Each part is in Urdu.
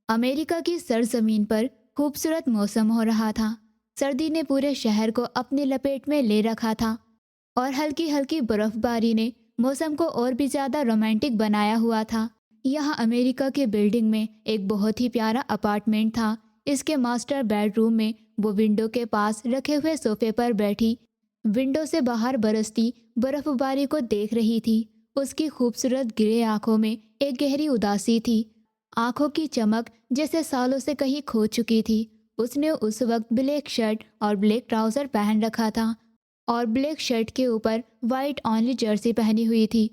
امریکہ کی سرزمین پر خوبصورت موسم ہو رہا تھا۔ سردی نے پورے شہر کو اپنی لپیٹ میں لے رکھا تھا اور ہلکی ہلکی برف باری نے موسم کو اور بھی زیادہ رومانٹک بنایا ہوا تھا۔ یہاں امریکہ کے بلڈنگ میں ایک بہت ہی پیارا اپارٹمنٹ تھا۔ اس کے ماسٹر بیڈ روم میں وہ ونڈو کے پاس رکھے ہوئے صوفے پر بیٹھی ونڈو سے باہر برستی برف باری کو دیکھ رہی تھی۔ اس کی خوبصورت گرے آنکھوں میں ایک گہری اداسی تھی، آنکھوں کی چمک جیسے سالوں سے کہیں کھو چکی تھی۔ اس نے اس وقت بلیک شرٹ اور بلیک ٹراؤزر پہن رکھا تھا اور بلیک شرٹ کے اوپر وائٹ اونلی جرسی پہنی ہوئی تھی۔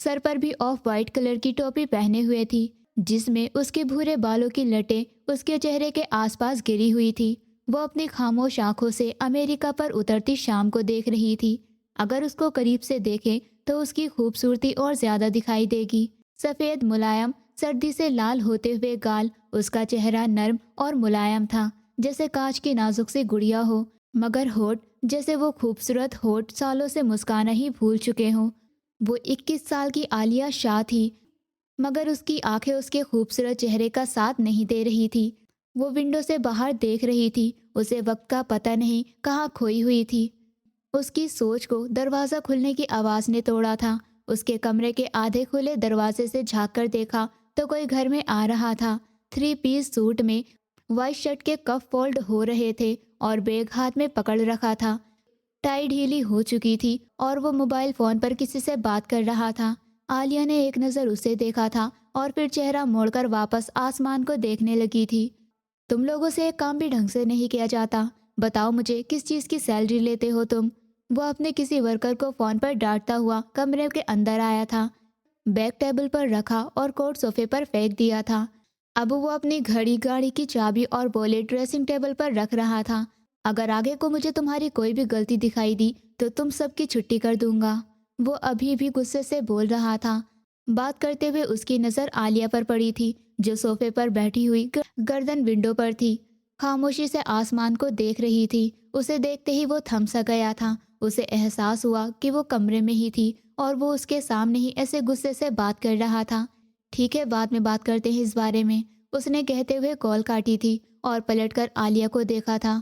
سر پر بھی آف وائٹ کلر کی ٹوپی پہنے ہوئے تھی، جس میں اس کے بھورے بالوں کی لٹیں اس کے چہرے کے آس پاس گری ہوئی تھی۔ وہ اپنی خاموش آنکھوں سے امریکہ پر اترتی شام کو دیکھ رہی تھی۔ اگر اس کو قریب سے دیکھے تو اس کی خوبصورتی اور زیادہ دکھائی دے گی۔ سفید ملائم سردی سے لال ہوتے ہوئے گال، اس کا چہرہ نرم اور ملائم تھا جیسے کانچ کی نازک سی گڑیا ہو، مگر ہونٹ جیسے وہ خوبصورت ہونٹ سالوں سے مسکانا ہی بھول چکے ہوں۔ وہ 21 سال کی عالیہ شاہ تھی، مگر اس کی آنکھیں اس کے خوبصورت چہرے کا ساتھ نہیں دے رہی تھی۔ وہ ونڈو سے باہر دیکھ رہی تھی، اسے وقت کا پتہ نہیں کہاں کھوئی ہوئی تھی۔ اس کی سوچ کو دروازہ کھلنے کی آواز نے توڑا تھا۔ اس کے کمرے کے آدھے کھلے دروازے سے جھانک کر دیکھا تو کوئی گھر میں آ رہا تھا۔ 3 پیس سوٹ میں وائٹ شرٹ کے کف فولڈ ہو رہے تھے اور بیگ ہاتھ میں پکڑ رکھا تھا۔ ٹائی ڈھیلی ہو چکی تھی اور وہ موبائل فون پر کسی سے بات کر رہا تھا۔ عالیہ نے ایک نظر اسے دیکھا تھا اور پھر چہرہ موڑ کر واپس آسمان کو دیکھنے لگی تھی۔ تم لوگوں سے ایک کام بھی ڈھنگ سے نہیں کیا جاتا، بتاؤ مجھے کس چیز کی سیلری لیتے ہو تم؟ وہ اپنے کسی ورکر کو فون پر ڈانٹتا ہوا کمرے کے اندر آیا تھا۔ بیگ ٹیبل پر رکھا اور کوٹ صوفے پر پھینک دیا تھا۔ اب وہ اپنی گھڑی، گاڑی کی چابی اور بولٹ ڈریسنگ ٹیبل پر رکھ رہا تھا۔ اگر آگے کو مجھے تمہاری کوئی بھی غلطی دکھائی دی تو تم سب کی چھٹی کر دوں گا۔ وہ ابھی بھی غصے سے بول رہا تھا۔ بات کرتے ہوئے اس کی نظر عالیہ پر پڑی تھی، جو صوفے پر بیٹھی ہوئی گردن ونڈو پر تھی، خاموشی سے آسمان کو دیکھ رہی تھی۔ اسے دیکھتے ہی وہ تھم سا گیا تھا۔ اسے احساس ہوا کہ وہ کمرے میں ہی تھی اور وہ اس کے سامنے ہی ایسے غصے سے بات کر رہا تھا۔ ٹھیک ہے، بعد میں بات کرتے ہیں اس بارے میں، اس نے کہتے ہوئے کال کاٹی تھی اور پلٹ کر عالیہ کو دیکھا تھا۔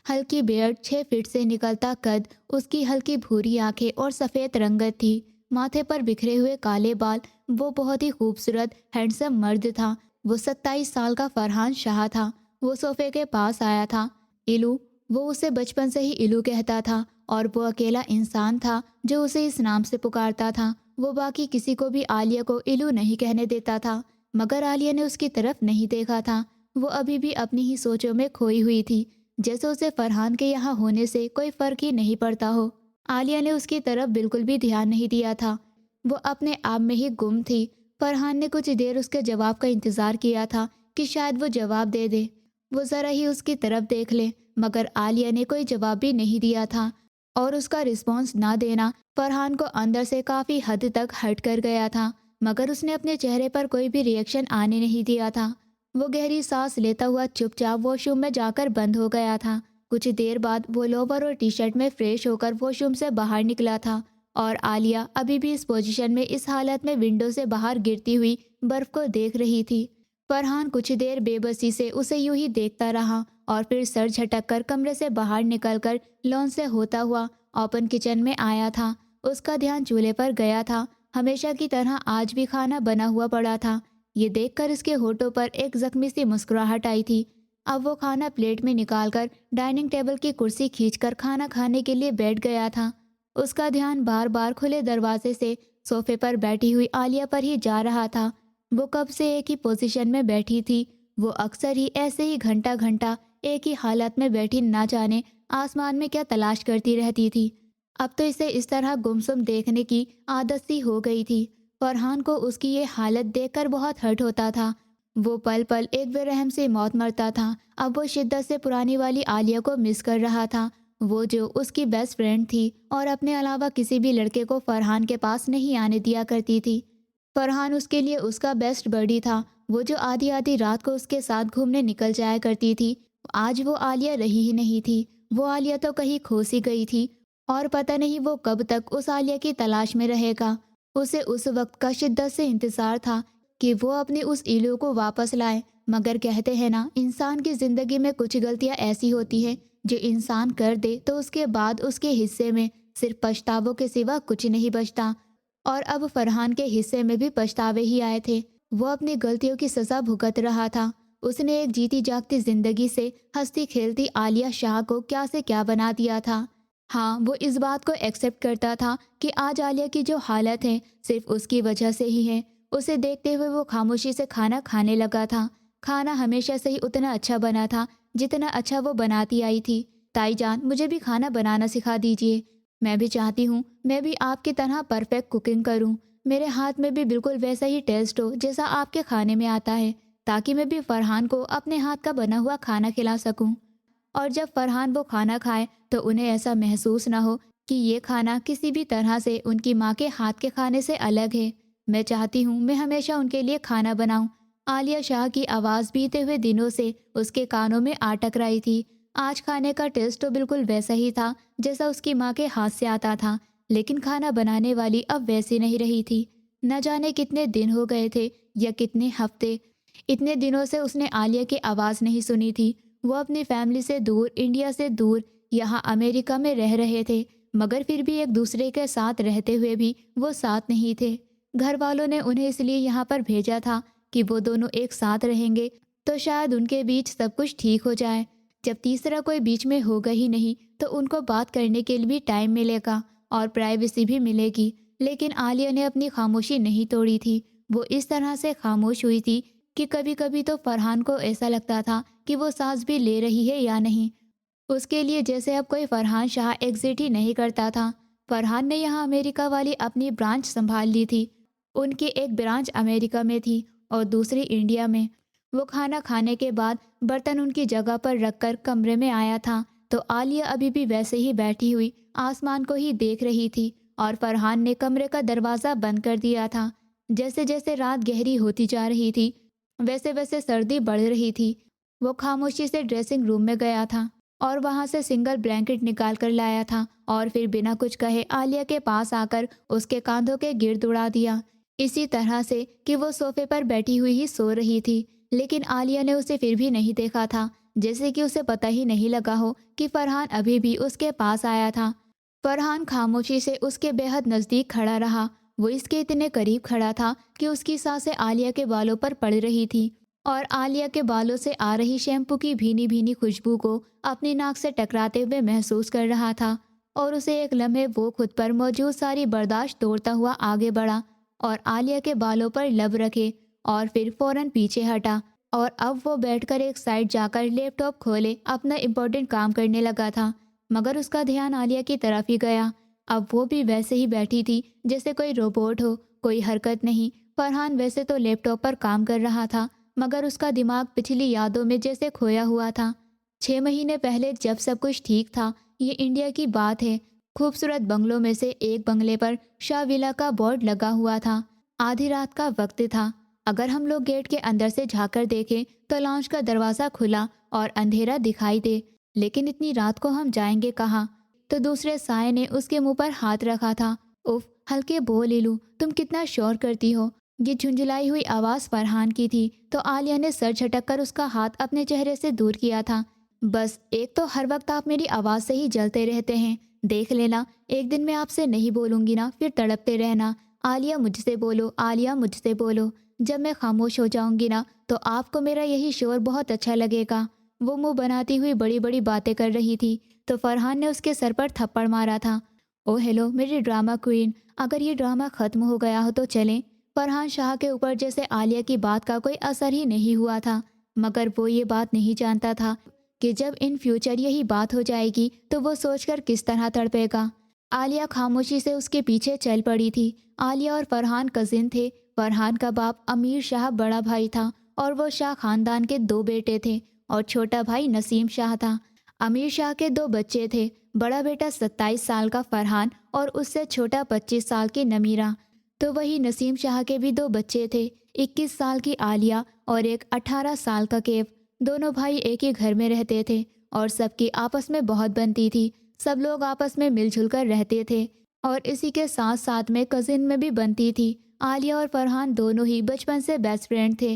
ہلکی بیئرڈ، 6 فٹ سے نکلتا قد، اس کی ہلکی بھوری آنکھیں اور سفید رنگت تھی، ماتھے پر بکھرے ہوئے کالے بال۔ وہ بہت ہی خوبصورت ہینڈسم مرد تھا۔ وہ 27 سال کا فرحان شاہ تھا۔ وہ صوفے کے پاس آیا تھا۔ ایلو، وہ اسے بچپن سے ہی ایلو کہتا تھا اور وہ اکیلا انسان تھا جو اسے اس نام سے پکارتا تھا۔ وہ باقی کسی کو بھی عالیہ کو ایلو نہیں کہنے دیتا تھا، مگر عالیہ نے اس کی طرف نہیں دیکھا تھا۔ وہ ابھی بھی اپنی ہی سوچوں میں کھوئی ہوئی تھی، جیسے اسے فرحان کے یہاں ہونے سے کوئی فرق ہی نہیں پڑتا ہو۔ عالیہ نے اس کی طرف بالکل بھی دھیان نہیں دیا تھا، وہ اپنے آپ میں ہی گم تھی۔ فرحان نے کچھ دیر اس کے جواب کا انتظار کیا تھا کہ شاید وہ جواب دے دے، وہ ذرا ہی اس کی طرف دیکھ لے، مگر عالیہ نے کوئی جواب بھی نہیں دیا تھا اور اس کا رسپانس نہ دینا فرحان کو اندر سے کافی حد تک ہرٹ کر گیا تھا، مگر اس نے اپنے چہرے پر کوئی بھی ری ایکشن آنے نہیں دیا تھا۔ وہ گہری سانس لیتا ہوا چپ چاپ واش روم میں جا کر بند ہو گیا تھا۔ کچھ دیر بعد وہ لوور اور ٹی شرٹ میں فریش ہو کر واش روم سے باہر نکلا تھا اور عالیہ ابھی بھی اس پوزیشن میں، اس حالت میں ونڈو سے باہر گرتی ہوئی برف کو دیکھ رہی تھی۔ فرحان کچھ دیر بے بسی سے اسے یوں ہی دیکھتا رہا اور پھر سر جھٹک کر کمرے سے باہر نکل کر لان سے ہوتا ہوا اوپن کچن میں آیا تھا۔ اس کا دھیان چولہے پر گیا تھا۔ ہمیشہ کی طرح آج بھی کھانا بنا ہوا پڑا تھا۔ یہ دیکھ کر اس کے ہونٹوں پر ایک زخمی سی مسکراہٹ آئی تھی۔ اب وہ کھانا پلیٹ میں نکال کر ڈائننگ ٹیبل کی کرسی کھینچ کر کھانا کھانے کے لیے بیٹھ گیا تھا۔ اس کا دھیان بار بار کھلے دروازے سے صوفے پر بیٹھی ہوئی عالیہ پر ہی جا رہا تھا۔ وہ کب سے ایک ہی پوزیشن میں بیٹھی تھی، وہ اکثر ہی ایسے ہی گھنٹہ گھنٹہ ایک ہی حالت میں بیٹھی نہ جانے آسمان میں کیا تلاش کرتی رہتی تھی۔ اب تو اسے اس طرح گمسم دیکھنے کی عادت سی ہو گئی تھی۔ فرحان کو اس کی یہ حالت دیکھ کر بہت ہرٹ ہوتا تھا۔ وہ پل پل ایک بے رحم سے موت مرتا تھا۔ اب وہ شدت سے پرانی والی عالیہ کو مس کر رہا تھا، وہ جو اس کی بیسٹ فرینڈ تھی اور اپنے علاوہ کسی بھی لڑکے کو فرحان کے پاس نہیں آنے دیا کرتی تھی۔ فرحان اس کے لیے اس کا بیسٹ بڈی تھا، وہ جو آدھی آدھی رات کو اس کے ساتھ گھومنے نکل جایا کرتی تھی۔ آج وہ عالیہ رہی ہی نہیں تھی۔ وہ عالیہ تو کہیں کھو سی گئی تھی اور پتہ نہیں وہ کب تک اس عالیہ کی تلاش میں رہے گا۔ اسے اس وقت کا شدت سے انتظار تھا کہ وہ اپنی اس ایلو کو واپس لائے مگر کہتے ہیں نا، انسان کی زندگی میں کچھ غلطیاں ایسی ہوتی ہیں جو انسان کر دے تو اس کے بعد اس کے حصے میں صرف پچھتاووں کے سوا کچھ نہیں بچتا۔ اور اب فرحان کے حصے میں بھی پچھتاوے ہی آئے تھے۔ وہ اپنی غلطیوں کی سزا بھگت رہا تھا۔ اس نے ایک جیتی جاگتی زندگی سے ہنستی کھیلتی عالیہ شاہ کو کیا سے کیا بنا دیا تھا۔ ہاں، وہ اس بات کو ایکسیپٹ کرتا تھا کہ آج عالیہ کی جو حالت ہے صرف اس کی وجہ سے ہی ہے۔ اسے دیکھتے ہوئے وہ خاموشی سے کھانا کھانے لگا تھا۔ کھانا ہمیشہ سے ہی اتنا اچھا بنا تھا جتنا اچھا وہ بناتی آئی تھی۔ تائی جان، مجھے بھی کھانا بنانا سکھا دیجیے۔ میں بھی چاہتی ہوں میں بھی آپ کی طرح پرفیکٹ کوکنگ کروں۔ میرے ہاتھ میں بھی بالکل ویسا ہی ٹیسٹ ہو جیسا آپ کے کھانے میں آتا ہے، تاکہ میں بھی فرحان کو اپنے ہاتھ کا بنا ہوا کھانا کھلا سکوں۔ اور جب فرحان وہ کھانا کھائے تو انہیں ایسا محسوس نہ ہو کہ یہ کھانا کسی بھی طرح سے ان کی ماں کے ہاتھ کے کھانے سے الگ ہے۔ میں چاہتی ہوں میں ہمیشہ ان کے لیے کھانا بناؤں۔ عالیہ شاہ کی آواز بیتے ہوئے دنوں سے اس کے کانوں میں آ ٹکرائی تھی۔ آج کھانے کا ٹیسٹ تو بالکل ویسا ہی تھا جیسا اس کی ماں کے ہاتھ سے آتا تھا، لیکن کھانا بنانے والی اب ویسی نہیں رہی تھی۔ نہ جانے کتنے دن ہو گئے تھے یا کتنے ہفتے، اتنے دنوں سے اس نے عالیہ کی آواز نہیں سنی تھی۔ وہ اپنی فیملی سے دور، انڈیا سے دور، یہاں امریکہ میں رہ رہے تھے، مگر پھر بھی ایک دوسرے کے ساتھ رہتے ہوئے بھی وہ ساتھ نہیں تھے۔ گھر والوں نے انہیں اس لیے یہاں پر بھیجا تھا کہ وہ دونوں ایک ساتھ رہیں گے تو شاید ان کے بیچ سب کچھ ٹھیک ہو جائے۔ جب تیسرا کوئی بیچ میں ہوگا ہی نہیں تو ان کو بات کرنے کے لیے بھی ٹائم ملے گا اور پرائیویسی بھی ملے گی۔ لیکن عالیہ نے اپنی خاموشی نہیں توڑی تھی۔ وہ اس طرح سے خاموش ہوئی تھی کہ کبھی کبھی تو فرحان کو ایسا لگتا تھا کہ وہ سانس بھی لے رہی ہے یا نہیں۔ اس کے لیے جیسے اب کوئی فرحان شاہ ایگزٹ ہی نہیں کرتا تھا۔ فرحان نے یہاں امریکہ والی اپنی برانچ سنبھال لی تھی۔ ان کی ایک برانچ امریکہ میں تھی اور دوسری انڈیا میں۔ وہ کھانا کھانے کے بعد برتن ان کی جگہ پر رکھ کر کمرے میں آیا تھا تو عالیہ ابھی بھی ویسے ہی بیٹھی ہوئی آسمان کو ہی دیکھ رہی تھی اور فرحان نے کمرے کا دروازہ بند کر دیا تھا۔ جیسے جیسے رات گہری ہوتی جا رہی تھی ویسے ویسے سردی بڑھ رہی تھی۔ وہ خاموشی سے ڈریسنگ روم میں گیا تھا اور وہاں سے سنگل بلینکٹ نکال کر لایا تھا اور پھر بنا کچھ کہے عالیہ کے پاس آ کر اس کے کاندھوں کے گرد اڑا دیا، اسی طرح سے کہ وہ صوفے پر بیٹھی ہوئی ہی سو رہی تھی۔ لیکن عالیہ نے اسے پھر بھی نہیں دیکھا تھا، جیسے کہ اسے پتہ ہی نہیں لگا ہو کہ فرحان ابھی بھی اس کے پاس آیا تھا۔ فرحان خاموشی سے اس کے بے حد نزدیک کھڑا رہا۔ وہ اس کے اتنے قریب کھڑا تھا کہ اس کی سانسیں عالیہ کے بالوں پر پڑ رہی تھی اور عالیہ کے بالوں سے آ رہی شیمپو کی بھینی بھینی خوشبو کو اپنی ناک سے ٹکراتے ہوئے محسوس کر رہا تھا۔ اور اسے ایک لمحے وہ خود پر موجود ساری برداشت توڑتا ہوا آگے بڑھا اور عالیہ کے بالوں پر لب رکھے اور پھر فوراً پیچھے ہٹا اور اب وہ بیٹھ کر ایک سائڈ جا کر لیپ ٹاپ کھولے اپنا امپورٹنٹ کام کرنے لگا تھا، مگر اس کا دھیان عالیہ کی طرف ہی گیا۔ اب وہ بھی ویسے ہی بیٹھی تھی جیسے کوئی روبوٹ ہو، کوئی حرکت نہیں۔ فرحان ویسے تو لیپ ٹاپ پر کام کر رہا تھا مگر اس کا دماغ پچھلی یادوں میں جیسے کھویا ہوا تھا۔ 6 مہینے پہلے جب سب کچھ ٹھیک تھا، یہ انڈیا کی بات ہے، خوبصورت بنگلوں میں سے ایک بنگلے پر شاہ ولا کا بورڈ لگا ہوا تھا۔ آدھی رات کا وقت تھا۔ اگر ہم لوگ گیٹ کے اندر سے جھانک کر دیکھیں تو لانچ کا دروازہ کھلا اور اندھیرا دکھائی دے، لیکن اتنی رات کو ہم جائیں گے کہاں؟ تو دوسرے سائے نے اس کے منہ پر ہاتھ رکھا تھا۔ اف، ہلکے بول لیلو، تم کتنا شور کرتی ہو۔ یہ جھنجھلائی ہوئی آواز فرحان کی تھی تو عالیہ نے سر جھٹک کر اس کا ہاتھ اپنے چہرے سے دور کیا تھا۔ بس، ایک تو ہر وقت آپ میری آواز سے ہی جلتے رہتے ہیں، دیکھ لینا ایک دن میں آپ سے نہیں بولوں گی نا، پھر تڑپتے رہنا، عالیہ مجھ سے بولو، عالیہ مجھ سے بولو۔ جب میں خاموش ہو جاؤں گی نا تو آپ کو میرا یہی شور بہت اچھا لگے گا۔ وہ منہ بناتی ہوئی بڑی بڑی باتیں کر رہی تھی تو فرحان نے اس کے سر پر تھپڑ مارا تھا۔ او ہیلو میری ڈرامہ کوئین، اگر یہ ڈرامہ ختم ہو گیا ہو تو چلیں۔ فرحان شاہ کے اوپر جیسے عالیہ کی بات کا کوئی اثر ہی نہیں ہوا تھا، مگر وہ یہ بات نہیں جانتا تھا کہ جب ان فیوچر یہی بات ہو جائے گی تو وہ سوچ کر کس طرح تڑپے گا۔ عالیہ خاموشی سے اس کے پیچھے چل پڑی تھی۔ عالیہ اور فرحان کزن تھے۔ فرحان کا باپ امیر شاہ بڑا بھائی تھا اور وہ شاہ خاندان کے 2 بیٹے تھے اور چھوٹا بھائی نسیم شاہ تھا۔ امیر شاہ کے 2 بچے تھے، بڑا بیٹا 27 سال کا فرحان اور اس سے چھوٹا 25 سال کی نمیرہ۔ تو وہی نسیم شاہ کے بھی 2 بچے تھے، 21 سال کی عالیہ اور ایک 18 سال کا کیف۔ دونوں بھائی ایک ہی گھر میں رہتے تھے اور سب کی آپس میں بہت بنتی تھی، سب لوگ آپس میں مل جل کر رہتے تھے اور اسی کے ساتھ ساتھ میں کزن میں بھی بنتی تھی۔ عالیہ اور فرحان دونوں ہی بچپن سے بیسٹ فرینڈ تھے۔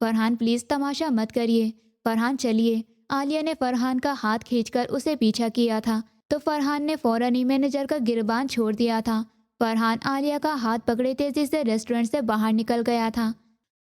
فرحان پلیز تماشا مت کریے، فرحان چلیے۔ عالیہ نے فرحان کا ہاتھ کھینچ کر اسے پیچھا کیا تھا تو فرحان نے فوراً ہی مینیجر کا گربان چھوڑ دیا تھا۔ فرحان عالیہ کا ہاتھ پکڑے تیزی سے ریسٹورنٹ سے باہر نکل گیا تھا۔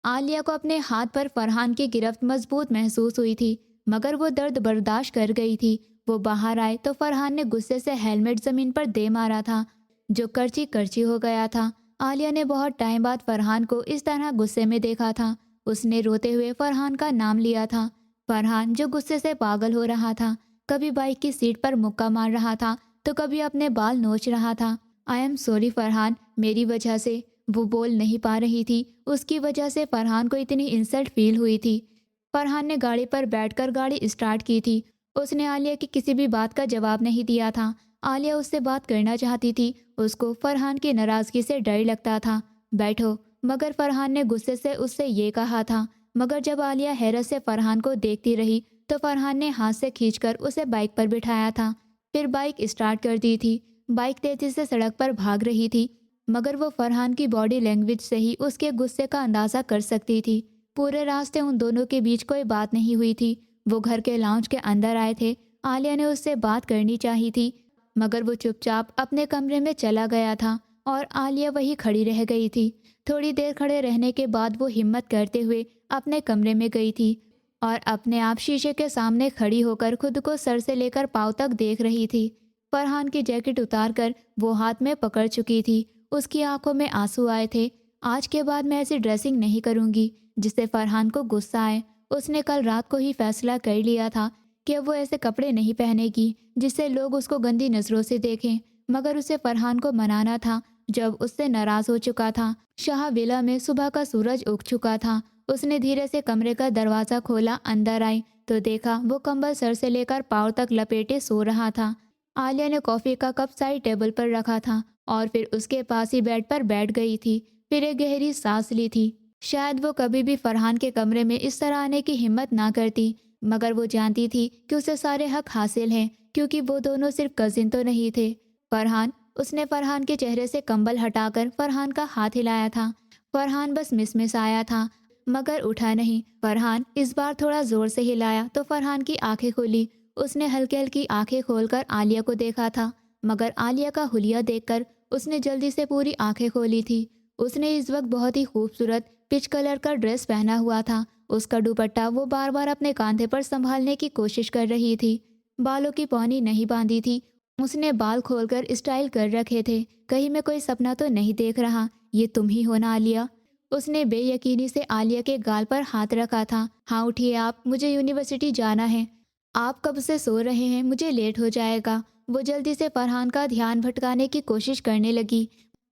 عالیہ کو اپنے ہاتھ پر فرحان کی گرفت مضبوط محسوس ہوئی تھی، مگر وہ درد برداشت کر گئی تھی۔ وہ باہر آئے تو فرحان نے غصے سے ہیلمٹ زمین پر دے مارا تھا، جو کرچی کرچی ہو گیا تھا۔ عالیہ نے بہت ٹائم بعد فرحان کو اس طرح غصے میں دیکھا تھا۔ اس نے روتے ہوئے فرحان کا نام لیا تھا۔ فرحان جو غصے سے پاگل ہو رہا تھا، کبھی بائک کی سیٹ پر مکہ مار رہا تھا تو کبھی اپنے بال نوچ رہا تھا۔ آئی ایم سوری فرحان، میری وجہ سے، وہ بول نہیں پا رہی تھی۔ اس کی وجہ سے فرحان کو اتنی انسلٹ فیل ہوئی تھی۔ فرحان نے گاڑی پر بیٹھ کر گاڑی اسٹارٹ کی تھی۔ اس نے عالیہ کی کسی بھی بات کا جواب نہیں دیا تھا۔ عالیہ اس سے بات کرنا چاہتی تھی، اس کو فرحان کی ناراضگی سے ڈر لگتا تھا۔ بیٹھو، مگر فرحان نے غصے سے اس سے یہ کہا تھا۔ مگر جب عالیہ حیرت سے فرحان کو دیکھتی رہی تو فرحان نے ہاتھ سے کھینچ کر اسے بائک پر بٹھایا تھا، پھر بائک اسٹارٹ کر دی تھی۔ بائک تیزی سے سڑک پر بھاگ رہی تھی، مگر وہ فرحان کی باڈی لینگویج سے ہی اس کے غصے کا اندازہ کر سکتی تھی۔ پورے راستے ان دونوں کے بیچ کوئی بات نہیں ہوئی تھی۔ وہ گھر کے لاؤنج کے اندر آئے تھے۔ عالیہ نے اس سے بات کرنی چاہی تھی، مگر وہ چپ چاپ اپنے کمرے میں چلا گیا تھا اور عالیہ وہی کھڑی رہ گئی تھی۔ تھوڑی دیر کھڑے رہنے کے بعد وہ ہمت کرتے ہوئے اپنے کمرے میں گئی تھی اور اپنے آپ شیشے کے سامنے کھڑی ہو کر خود کو سر سے لے کر پاؤں تک دیکھ رہی تھی۔ فرحان کی جیکٹ اتار کر وہ ہاتھ میں پکڑ چکی تھی۔ اس کی آنکھوں میں آنسو آئے تھے۔ آج کے بعد میں ایسی ڈریسنگ نہیں کروں گی جس سے فرحان کو غصہ آئے۔ اس نے کل رات کو ہی فیصلہ کر لیا تھا کہ وہ ایسے کپڑے نہیں پہنے گی جس سے لوگ اس کو گندی نظروں سے دیکھیں، مگر اسے فرحان کو منانا تھا جب اس سے ناراض ہو چکا تھا۔ شاہ ویلا میں صبح کا سورج اگ چکا تھا۔ اس نے دھیرے سے کمرے کا دروازہ کھولا، اندر آئی تو دیکھا وہ کمبل سر سے لے کر پاؤں تک لپیٹے سو رہا تھا۔ عالیہ نے کافی کا کپ سائڈ ٹیبل پر رکھا تھا اور پھر اس کے پاس ہی بیڈ پر بیٹھ گئی تھی، پھر ایک گہری سانس لی تھی۔ شاید وہ کبھی بھی فرحان کے کمرے میں اس طرح آنے کی ہمت نہ کرتی، مگر وہ جانتی تھی کہ اسے سارے حق حاصل ہیں، کیونکہ وہ دونوں صرف کزن تو نہیں تھے۔ فرحان، اس نے فرحان کے چہرے سے کمبل ہٹا کر فرحان کا ہاتھ ہلایا تھا۔ فرحان بس مسمسایا تھا، مگر اٹھا نہیں۔ فرحان اس بار تھوڑا زور سے ہلایا تو فرحان کی آنکھیں کھلی۔ اس نے ہلکی ہلکی آنکھیں کھول کر عالیہ کو دیکھا تھا، مگر عالیہ کا حلیہ دیکھ کر اس نے جلدی سے پوری آنکھیں کھولی تھی۔ اس نے اس وقت بہت ہی خوبصورت پچ کلر کا ڈریس پہنا ہوا تھا۔ اس کا دوپٹہ وہ بار بار اپنے کاندھے پر سنبھالنے کی کوشش کر رہی تھی۔ بالوں کی پونی نہیں باندھی تھی، اس نے بال کھول کر اسٹائل کر رکھے تھے۔ کہیں میں کوئی سپنا تو نہیں دیکھ رہا، یہ تم ہی ہو نا عالیہ؟ اس نے بے یقینی سے عالیہ کے گال پر ہاتھ رکھا تھا۔ ہاں اٹھیے آپ، مجھے یونیورسٹی جانا ہے۔ آپ کب سے سو رہے ہیں؟ مجھے لیٹ ہو جائے گا۔ وہ جلدی سے فرحان کا دھیان بھٹکانے کی کوشش کرنے لگی،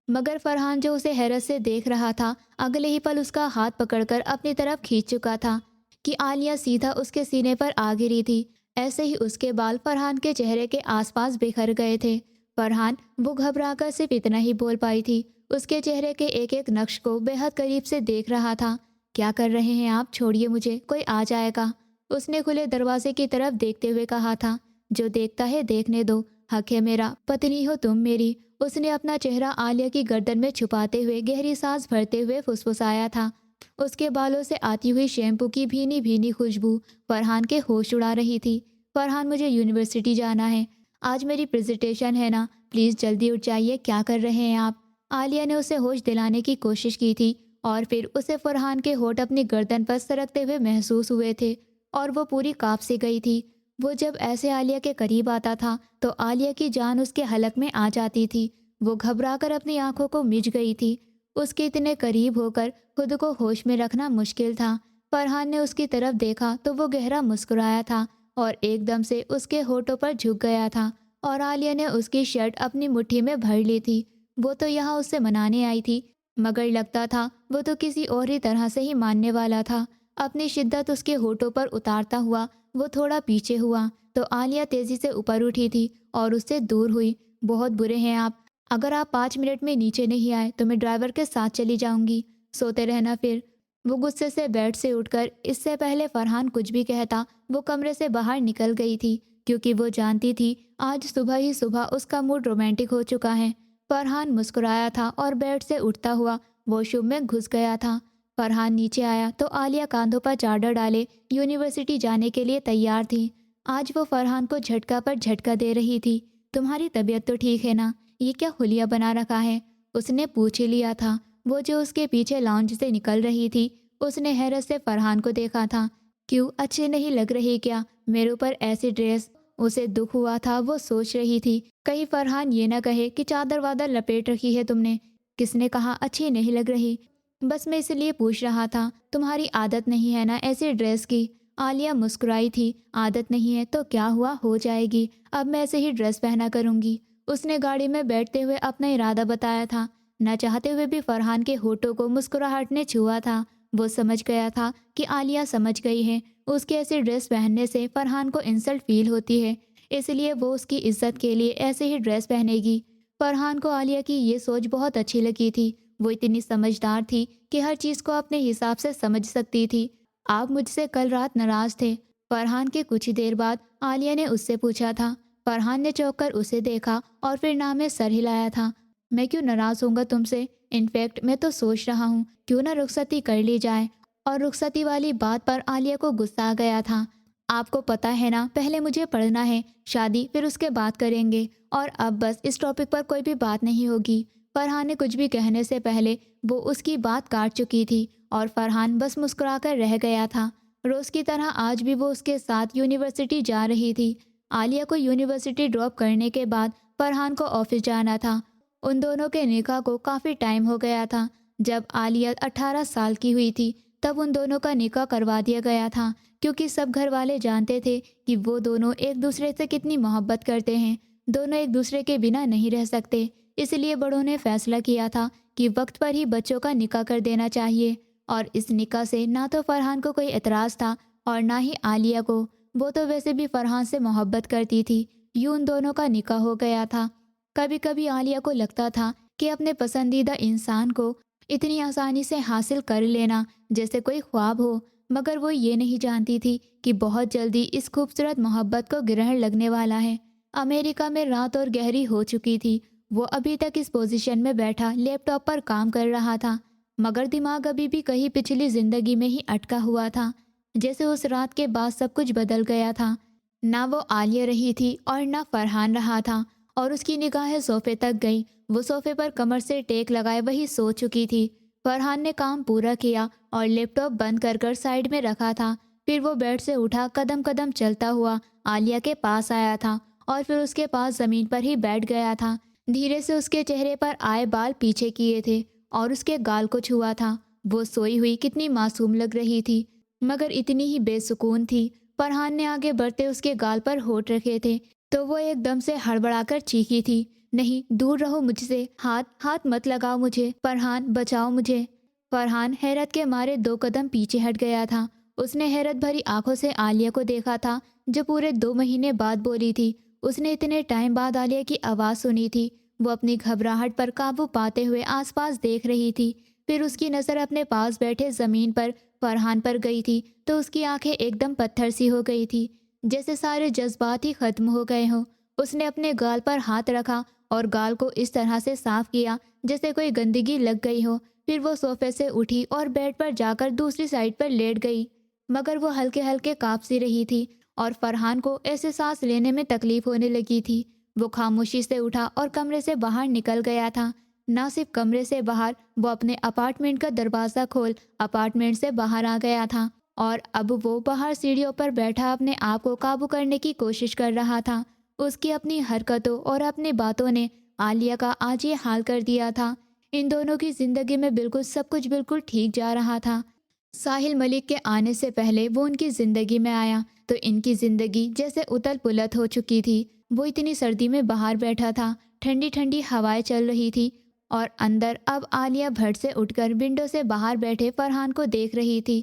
مگر فرحان جو اسے حیرت سے دیکھ رہا تھا اگلے ہی پل اس کا ہاتھ پکڑ کر اپنی طرف کھینچ چکا تھا کہ عالیہ سیدھا اس کے سینے پر آ گری تھی۔ ایسے ہی اس کے بال فرحان کے چہرے کے آس پاس بکھر گئے تھے۔ فرحان، وہ گھبرا کر صرف اتنا ہی بول پائی تھی۔ اس کے چہرے کے ایک ایک نقش کو بے حد قریب سے دیکھ رہا تھا۔ کیا کر رہے ہیں آپ؟ چھوڑیے مجھے، کوئی آ جائے گا۔ اس نے کھلے دروازے کی طرف دیکھتے ہوئے کہا تھا۔ جو دیکھتا ہے دیکھنے دو، حق ہے میرا، پتنی ہو تم میری۔ اس نے اپنا چہرہ عالیہ کی گردن میں چھپاتے ہوئے گہری سانس بھرتے ہوئے فسفسایا تھا۔ اس کے بالوں سے آتی ہوئی شیمپو کی بھینی بھینی خوشبو فرحان کے ہوش اڑا رہی تھی۔ فرحان، مجھے یونیورسٹی جانا ہے، آج میری پریزنٹیشن ہے نا، پلیز جلدی اٹھ جائیے، کیا کر رہے ہیں آپ؟ عالیہ نے اسے ہوش دلانے کی کوشش کی تھی اور پھر اسے فرحان کے ہونٹ اپنی گردن پر سرکتے ہوئے محسوس ہوئے تھے اور وہ پوری کانپ سی گئی تھی۔ وہ جب ایسے عالیہ کے قریب آتا تھا تو عالیہ کی جان اس کے حلق میں آ جاتی تھی۔ وہ گھبرا کر اپنی آنکھوں کو مچ گئی تھی۔ اس کے اتنے قریب ہو کر خود کو ہوش میں رکھنا مشکل تھا۔ فرحان نے اس کی طرف دیکھا تو وہ گہرا مسکرایا تھا اور ایک دم سے اس کے ہونٹوں پر جھک گیا تھا اور عالیہ نے اس کی شرٹ اپنی مٹھی میں بھر لی تھی۔ وہ تو یہاں اس سے منانے آئی تھی، مگر لگتا تھا وہ تو کسی اور ہی طرح سے ہی ماننے والا تھا۔ اپنی شدت اس کے ہونٹوں پر اتارتا ہوا وہ تھوڑا پیچھے ہوا تو عالیہ تیزی سے اوپر اٹھی تھی اور اس سے دور ہوئی۔ بہت برے ہیں آپ، اگر آپ 5 منٹ میں نیچے نہیں آئے تو میں ڈرائیور کے ساتھ چلی جاؤں گی، سوتے رہنا پھر۔ وہ غصے سے بیڈ سے اٹھ کر اس سے پہلے فرحان کچھ بھی کہتا وہ کمرے سے باہر نکل گئی تھی، کیونکہ وہ جانتی تھی آج صبح ہی صبح اس کا موڈ رومانٹک ہو چکا ہے۔ فرحان مسکرایا تھا اور بیڈ سے اٹھتا ہوا واش روم میں گھس گیا تھا۔ فرحان نیچے آیا تو عالیہ کاندھوں پر چادر ڈالے یونیورسٹی جانے کے لیے تیار تھی۔ آج وہ فرحان کو جھٹکا پر جھٹکا دے رہی تھی۔ تمہاری طبیعت تو ٹھیک ہے نا؟ یہ کیا حلیہ بنا رکھا ہے؟ اس نے پوچھ لیا تھا۔ وہ جو اس کے پیچھے لاؤنج سے نکل رہی تھی، اس نے حیرت سے فرحان کو دیکھا تھا۔ کیوں، اچھے نہیں لگ رہی کیا میرے اوپر ایسی ڈریس؟ اسے دکھ ہوا تھا، وہ سوچ رہی تھی کہیں فرحان یہ نہ کہے کہ چادر وادر لپیٹ رکھی ہے تم نے۔ کس نے کہا اچھی نہیں لگ رہی؟ بس میں اس لیے پوچھ رہا تھا، تمہاری عادت نہیں ہے نا ایسی ڈریس کی؟ عالیہ مسکرائی تھی۔ عادت نہیں ہے تو کیا ہوا، ہو جائے گی، اب میں ایسے ہی ڈریس پہنا کروں گی۔ اس نے گاڑی میں بیٹھتے ہوئے اپنا ارادہ بتایا تھا۔ نہ چاہتے ہوئے بھی فرحان کے ہونٹوں کو مسکراہٹ نے چھوا تھا۔ وہ سمجھ گیا تھا کہ عالیہ سمجھ گئی ہے، اس کے ایسی ڈریس پہننے سے فرحان کو انسلٹ فیل ہوتی ہے، اس لیے وہ اس کی عزت کے لیے ایسے ہی ڈریس پہنے گی۔ فرحان کو عالیہ کی یہ سوچ بہت اچھی لگی تھی۔ وہ اتنی سمجھدار تھی کہ ہر چیز کو اپنے حساب سے سمجھ سکتی تھی۔ آپ مجھ سے کل رات ناراض تھے؟ فرحان کے کچھ دیر بعد عالیہ نے اس سے پوچھا تھا۔ فرحان نے چونک کر اسے دیکھا اور پھر نہ میں سر ہلایا تھا۔ میں کیوں ناراض ہوں گا تم سے؟ انفیکٹ میں تو سوچ رہا ہوں کیوں نہ رخصتی کر لی جائے۔ اور رخصتی والی بات پر عالیہ کو غصہ آ گیا تھا۔ آپ کو پتہ ہے نا، پہلے مجھے پڑھنا ہے، شادی پھر اس کے بعد کریں گے، اور اب بس اس ٹاپک پر کوئی بھی بات نہیں ہوگی۔ فرحان نے کچھ بھی کہنے سے پہلے وہ اس کی بات کاٹ چکی تھی اور فرحان بس مسکرا کر رہ گیا تھا۔ روز کی طرح آج بھی وہ اس کے ساتھ یونیورسٹی جا رہی تھی۔ عالیہ کو یونیورسٹی ڈراپ کرنے کے بعد فرحان کو آفس جانا تھا۔ ان دونوں کے نکاح کو کافی ٹائم ہو گیا تھا۔ جب عالیہ 18 سال کی ہوئی تھی تب ان دونوں کا نکاح کروا دیا گیا تھا، کیونکہ سب گھر والے جانتے تھے کہ وہ دونوں ایک دوسرے سے کتنی محبت کرتے ہیں، دونوں ایک دوسرے کے بنا نہیں رہ سکتے۔ اس لیے بڑوں نے فیصلہ کیا تھا کہ وقت پر ہی بچوں کا نکاح کر دینا چاہیے، اور اس نکاح سے نہ تو فرحان کو کوئی اعتراض تھا اور نہ ہی عالیہ کو۔ وہ تو ویسے بھی فرحان سے محبت کرتی تھی۔ یوں ان دونوں کا نکاح ہو گیا تھا۔ کبھی کبھی عالیہ کو لگتا تھا کہ اپنے پسندیدہ انسان کو اتنی آسانی سے حاصل کر لینا جیسے کوئی خواب ہو، مگر وہ یہ نہیں جانتی تھی کہ بہت جلدی اس خوبصورت محبت کو گرہن لگنے والا ہے۔ امریکہ میں رات اور گہری ہو چکی تھی۔ وہ ابھی تک اس پوزیشن میں بیٹھا لیپ ٹاپ پر کام کر رہا تھا، مگر دماغ ابھی بھی کہیں پچھلی زندگی میں ہی اٹکا ہوا تھا، جیسے اس رات کے بعد سب کچھ بدل گیا تھا۔ نہ وہ عالیہ رہی تھی اور نہ فرحان رہا تھا، اور اس کی نگاہیں صوفے تک گئی۔ وہ صوفے پر کمر سے ٹیک لگائے وہی سو چکی تھی۔ فرحان نے کام پورا کیا اور لیپ ٹاپ بند کر کر سائیڈ میں رکھا تھا۔ پھر وہ بیڈ سے اٹھا قدم قدم چلتا ہوا عالیہ کے پاس آیا تھا اور پھر اس کے پاس زمین پر ہی بیٹھ گیا تھا۔ دھیرے سے اس کے چہرے پر آئے بال پیچھے کیے تھے اور اس کے گال کو چھوا تھا۔ وہ سوئی ہوئی کتنی معصوم لگ رہی تھی، مگر اتنی ہی بے سکون تھی۔ فرحان نے آگے بڑھتے اس کے گال پر ہونٹ رکھے تھے تو وہ ایک دم سے ہڑبڑا کر چیخی تھی، نہیں، دور رہو مجھ سے، ہاتھ مت لگاؤ مجھے، فرحان بچاؤ مجھے۔ فرحان حیرت کے مارے 2 قدم پیچھے ہٹ گیا تھا۔ اس نے حیرت بھری آنکھوں سے عالیہ کو دیکھا تھا جو پورے 2 مہینے بعد بولی تھی۔ اس نے اتنے ٹائم بعد عالیہ کی آواز سنی تھی۔ وہ اپنی گھبراہٹ پر قابو پاتے ہوئے آس پاس دیکھ رہی تھی۔ پھر اس کی نظر اپنے پاس بیٹھے زمین پر فرحان پر گئی تھی تو اس کی آنکھیں ایک دم پتھر سی ہو گئی تھی، جیسے سارے جذبات ہی ختم ہو گئے ہوں۔ اس نے اپنے گال پر ہاتھ رکھا اور گال کو اس طرح سے صاف کیا جیسے کوئی گندگی لگ گئی ہو۔ پھر وہ صوفے سے اٹھی اور بیڈ پر جا کر دوسری سائڈ پر لیٹ گئی، مگر وہ ہلکے ہلکے کانپ سی رہی تھی اور فرحان کو ایسے سانس لینے میں تکلیف ہونے لگی تھی۔ وہ خاموشی سے اٹھا اور کمرے سے باہر نکل گیا تھا۔ نہ صرف کمرے سے باہر، وہ اپنے اپارٹمنٹ کا دروازہ کھول اپارٹمنٹ سے باہر آ گیا تھا، اور اب وہ باہر سیڑھیوں پر بیٹھا اپنے آپ کو قابو کرنے کی کوشش کر رہا تھا۔ اس کی اپنی حرکتوں اور اپنی باتوں نے عالیہ کا آج یہ حال کر دیا تھا۔ ان دونوں کی زندگی میں سب کچھ بالکل ٹھیک جا رہا تھا۔ ساحل ملک کے آنے سے پہلے وہ ان کی زندگی میں آیا تو ان کی زندگی جیسے اتل پلت ہو چکی تھی۔ وہ اتنی سردی میں باہر بیٹھا تھا، ٹھنڈی ٹھنڈی ہوائیں چل رہی تھی، اور اندر اب عالیہ بھٹ سے اٹھ کر ونڈو سے باہر بیٹھے فرحان کو دیکھ رہی تھی۔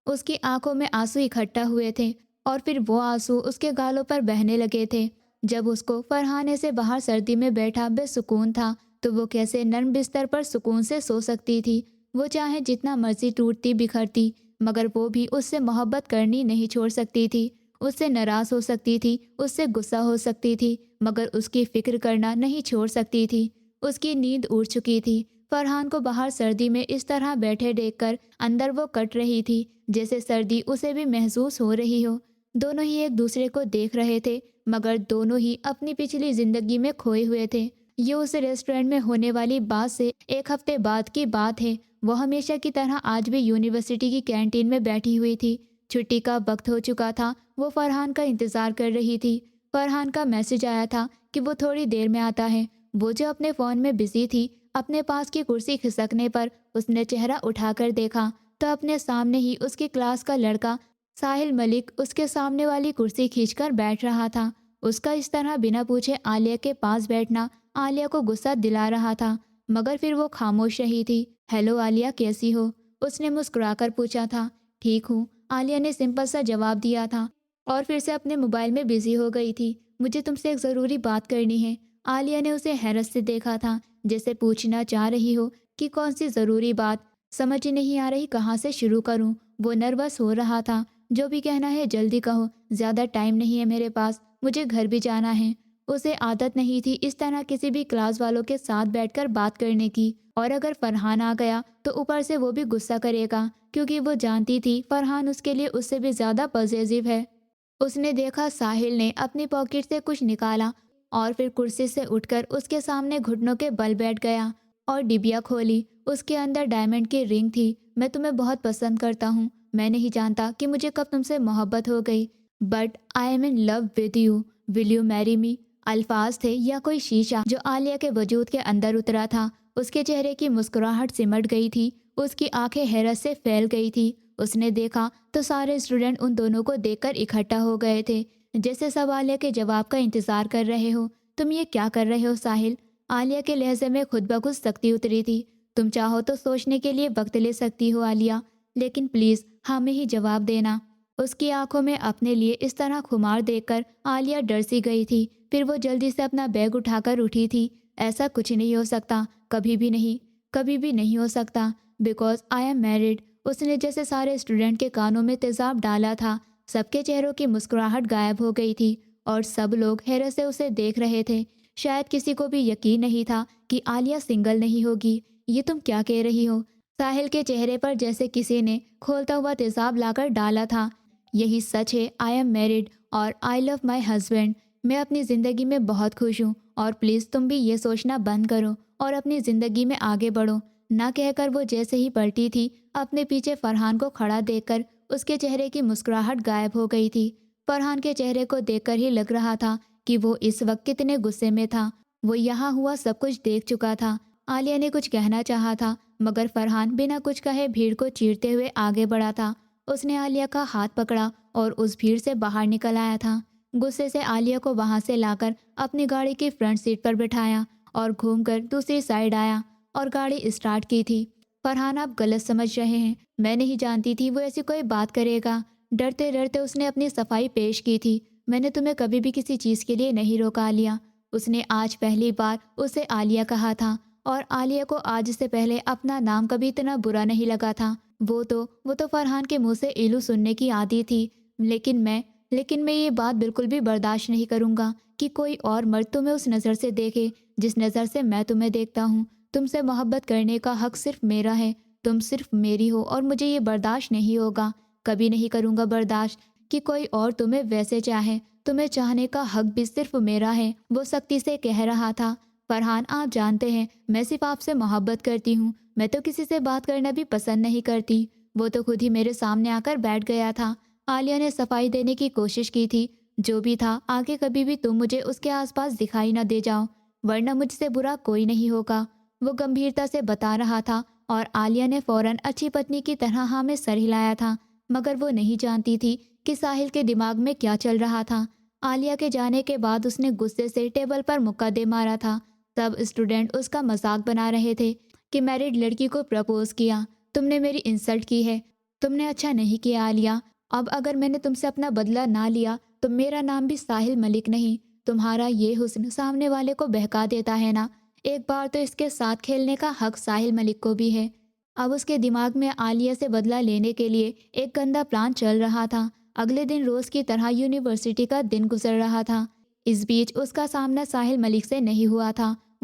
اس کی آنکھوں میں آنسو اکٹھا ہوئے تھے اور پھر وہ آنسو اس کے گالوں پر بہنے لگے تھے۔ جب اس کو فرحان ایسے باہر سردی میں بیٹھا بے سکون تھا تو وہ کیسے نرم بستر پر سکون سے سو سکتی تھی؟ وہ چاہے جتنا مرضی ٹوٹتی بکھرتی، مگر وہ بھی اس سے محبت کرنی نہیں چھوڑ سکتی تھی۔ اس سے ناراض ہو سکتی تھی، اس سے غصہ ہو سکتی تھی، مگر اس کی فکر کرنا نہیں چھوڑ سکتی تھی۔ اس کی نیند اڑ چکی تھی، فرحان کو باہر سردی میں اس طرح بیٹھے دیکھ کر اندر وہ کٹ رہی تھی جیسے سردی اسے بھی محسوس ہو رہی ہو۔ دونوں ہی ایک دوسرے کو دیکھ رہے تھے مگر دونوں ہی اپنی پچھلی زندگی میں کھوئے ہوئے تھے۔ یہ اس ریسٹورینٹ میں ہونے والی بات سے ایک ہفتے بعد کی بات ہے۔ وہ ہمیشہ کی طرح آج بھی یونیورسٹی کی کینٹین میں بیٹھی ہوئی تھی۔ چھٹی کا وقت ہو چکا تھا۔ وہ فرحان کا انتظار کر رہی تھی۔ فرحان کا میسج آیا تھا کہ وہ تھوڑی دیر میں آتا ہے۔ وہ جو اپنے فون میں بزی تھی، اپنے پاس کی کرسی کھسکنے پر اس نے چہرہ اٹھا کر دیکھا تو اپنے سامنے ہی اس کی کلاس کا لڑکا ساحل ملک اس کے سامنے والی کرسی کھینچ کر بیٹھ رہا تھا۔ اس کا اس طرح بنا پوچھے عالیہ کے پاس بیٹھنا عالیہ کو غصہ دلا رہا تھا مگر پھر وہ خاموش رہی تھی۔ ہیلو عالیہ، کیسی ہو؟ اس نے مسکرا کر پوچھا تھا۔ ٹھیک ہوں، عالیہ نے سمپل سا جواب دیا تھا اور پھر سے اپنے موبائل میں بزی ہو گئی تھی۔ مجھے تم سے ایک ضروری بات کرنی ہے۔ عالیہ نے اسے حیرت سے دیکھا تھا جیسے پوچھنا چاہ رہی ہو کہ کون سی ضروری بات، سمجھ نہیں آ رہی کہاں سے شروع کروں۔ وہ نروس ہو رہا تھا۔ جو بھی کہنا ہے جلدی کہو، زیادہ ٹائم نہیں ہے میرے پاس، مجھے گھر بھی جانا ہے۔ اسے عادت نہیں تھی اس طرح کسی بھی کلاس والوں کے ساتھ بیٹھ کر بات کرنے کی، اور اگر فرحان آ گیا تو اوپر سے وہ بھی غصہ کرے گا کیونکہ وہ جانتی تھی فرحان اس کے لیے اس سے بھی زیادہ پوزیسو ہے۔ اس نے دیکھا ساحل نے اپنی پاکٹ سے کچھ نکالا اور پھر کرسی سے اٹھ کر اس کے سامنے گھٹنوں کے بل بیٹھ گیا اور ڈبیا کھولی۔ اس کے اندر ڈائمنڈ کی رنگ تھی۔ میں تمہیں بہت پسند کرتا ہوں۔ میں نہیں جانتا کہ مجھے کب تم سے محبت ہو گئی، but I am in love with you, will you marry me? الفاظ تھے یا کوئی شیشہ جو عالیہ کے وجود کے اندر اترا تھا۔ اس کے چہرے کی مسکراہٹ سمٹ گئی تھی، اس کی آنکھیں حیرت سے پھیل گئی تھی۔ اس نے دیکھا تو سارے اسٹوڈنٹ ان دونوں کو دیکھ کر اکٹھا ہو گئے تھے جیسے سب عالیہ کے جواب کا انتظار کر رہے ہو۔ تم یہ کیا کر رہے ہو ساحل؟ عالیہ کے لہجے میں خود بخود سختی اتری تھی۔ تم چاہو تو سوچنے کے لیے وقت لے سکتی ہو عالیہ، لیکن پلیز ہاں میں ہی جواب دینا۔ اس کی آنکھوں میں اپنے لیے اس طرح خمار دیکھ کر عالیہ ڈر سی گئی تھی۔ پھر وہ جلدی سے اپنا بیگ اٹھا کر اٹھی تھی۔ ایسا کچھ نہیں ہو سکتا، کبھی بھی نہیں، کبھی بھی نہیں ہو سکتا، بیکاز آئی ایم میرڈ۔ اس نے جیسے سارے اسٹوڈنٹ کے کانوں میں تیزاب ڈالا تھا۔ سب کے چہروں کی مسکراہٹ غائب ہو گئی تھی اور سب لوگ حیرت سے اسے دیکھ رہے تھے۔ شاید کسی کو بھی یقین نہیں تھا کہ عالیہ سنگل نہیں ہوگی۔ یہ تم کیا کہہ رہی ہو؟ ساحل کے چہرے پر جیسے کسی نے کھولتا ہوا تیزاب لا کر ڈالا تھا۔ یہی سچ ہے، آئی ایم میرڈ اور آئی لو مائی ہسبینڈ۔ میں اپنی زندگی میں بہت خوش ہوں اور پلیز تم بھی یہ سوچنا بند کرو اور اپنی زندگی میں آگے بڑھو۔ نہ کہہ کر وہ جیسے ہی پلٹی تھی، اپنے پیچھے فرحان کو کھڑا دیکھ کر اس کے چہرے کی مسکراہٹ غائب ہو گئی تھی۔ فرحان کے چہرے کو دیکھ کر ہی لگ رہا تھا کہ وہ اس وقت کتنے غصے میں تھا۔ وہ یہاں ہوا سب کچھ دیکھ چکا تھا۔ عالیہ نے کچھ کہنا چاہا تھا مگر فرحان بنا کچھ کہے بھیڑ کو چیرتے ہوئے آگے بڑھا تھا۔ اس نے عالیہ کا ہاتھ پکڑا اور اس بھیڑ سے باہر نکل آیا تھا۔ غصے سے عالیہ کو وہاں سے لا کر اپنی گاڑی کی فرنٹ سیٹ پر بٹھایا اور گھوم کر دوسری سائیڈ آیا اور گاڑی اسٹارٹ کی تھی۔ فرحان آپ غلط سمجھ رہے ہیں، میں نہیں جانتی تھی وہ ایسی کوئی بات کرے گا۔ ڈرتے ڈرتے اس نے اپنی صفائی پیش کی تھی۔ میں نے تمہیں کبھی بھی کسی چیز کے لیے نہیں روکا عالیہ۔ اس نے آج پہلی بار اسے عالیہ کہا تھا اور عالیہ کو آج سے پہلے اپنا نام کبھی اتنا برا نہیں لگا تھا۔ وہ تو فرحان کے منہ سے ایلو سننے کی عادی تھی، لیکن میں یہ بات بالکل بھی برداشت نہیں کروں گا کہ کوئی اور مرد تمہیں اس نظر سے دیکھے جس نظر سے میں تمہیں دیکھتا ہوں۔ تم سے محبت کرنے کا حق صرف میرا ہے، تم صرف میری ہو اور مجھے یہ برداشت نہیں ہوگا، کبھی نہیں کروں گا برداشت کہ کوئی اور تمہیں ویسے چاہے۔ تمہیں چاہنے کا حق بھی صرف میرا ہے، وہ سختی سے کہہ رہا تھا۔ فرحان آپ جانتے ہیں میں صرف آپ سے محبت کرتی ہوں، میں تو کسی سے بات کرنا بھی پسند نہیں کرتی۔ وہ تو خود ہی میرے سامنے آ کر بیٹھ گیا تھا۔ عالیہ نے صفائی دینے کی کوشش کی تھی۔ جو بھی تھا، آگے کبھی بھی تم مجھے اس کے آس پاس دکھائی نہ دے جاؤ ورنہ مجھ سے برا کوئی نہیں ہوگا، وہ گمبھیرتا سے بتا رہا تھا اور عالیہ نے فوراً اچھی پتنی کی طرح ہاں میں سر ہلایا تھا مگر وہ نہیں جانتی تھی کہ ساحل کے دماغ میں کیا چل رہا تھا۔ عالیہ کے جانے کے بعد اس نے غصے سے ٹیبل پر مکہ دے مارا تھا۔ سب اسٹوڈنٹ اس کا مذاق بنا رہے تھے کہ میرڈ لڑکی کو پرپوز کیا، تم نے میری انسلٹ کی ہے، تم نے اچھا نہیں کیا عالیہ۔ اب اگر میں نے تم سے اپنا بدلہ نہ لیا تو میرا نام بھی ساحل ملک نہیں۔ تمہارا یہ حسن سامنے والے کو بہکا دیتا ہے نا، ایک بار تو اس کے ساتھ کھیلنے کا حق ساحل ملک کو بھی ہے۔ اب اس کے دماغ میں عالیہ سے بدلہ لینے کے لیے ایک گندا پلان چل رہا تھا۔ اگلے دن روز کی طرح یونیورسٹی کا دن گزر رہا تھا۔ اس بیچ اس کا سامنا ساحل ملک سے نہیں ہوا تھا۔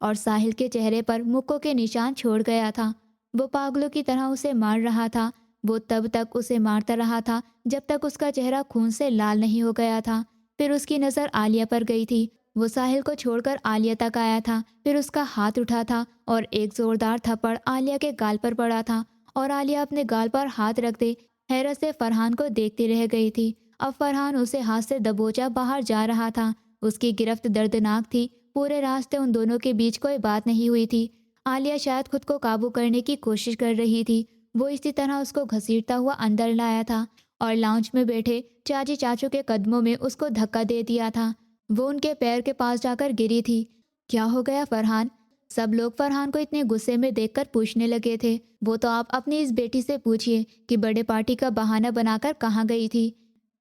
اور ساحل کے چہرے پر مکوں کے نشان چھوڑ گیا تھا۔ وہ پاگلوں کی طرح اسے مار رہا تھا۔ وہ تب تک اسے مارتا رہا تھا جب تک اس کا چہرہ خون سے لال نہیں ہو گیا تھا۔ پھر اس کی نظر عالیہ پر گئی تھی۔ وہ ساحل کو چھوڑ کر عالیہ تک آیا تھا، پھر اس کا ہاتھ اٹھا تھا اور ایک زوردار تھپڑ عالیہ کے گال پر پڑا تھا، اور عالیہ اپنے گال پر ہاتھ رکھ دے حیرت سے فرحان کو دیکھتی رہ گئی تھی۔ اب فرحان اسے ہاتھ سے دبوچا باہر جا رہا تھا۔ اس کی گرفت دردناک تھی۔ پورے راستے ان دونوں کے بیچ کوئی بات نہیں ہوئی تھی۔ عالیہ شاید خود کو قابو کرنے کی کوشش کر رہی تھی۔ وہ اسی طرح اس کو گھسیٹتا ہوا اندر لایا تھا اور لاؤنج میں بیٹھے چاچی چاچو کے قدموں میں اس کو دھکا دے دیا تھا۔ وہ ان کے پیر کے پاس جا کر گری تھی۔ کیا ہو گیا فرحان؟ سب لوگ فرحان کو اتنے غصے میں دیکھ کر پوچھنے لگے تھے۔ وہ تو آپ اپنی اس بیٹی سے پوچھئے کہ برتھڈے پارٹی کا بہانہ بنا کر کہاں گئی تھی،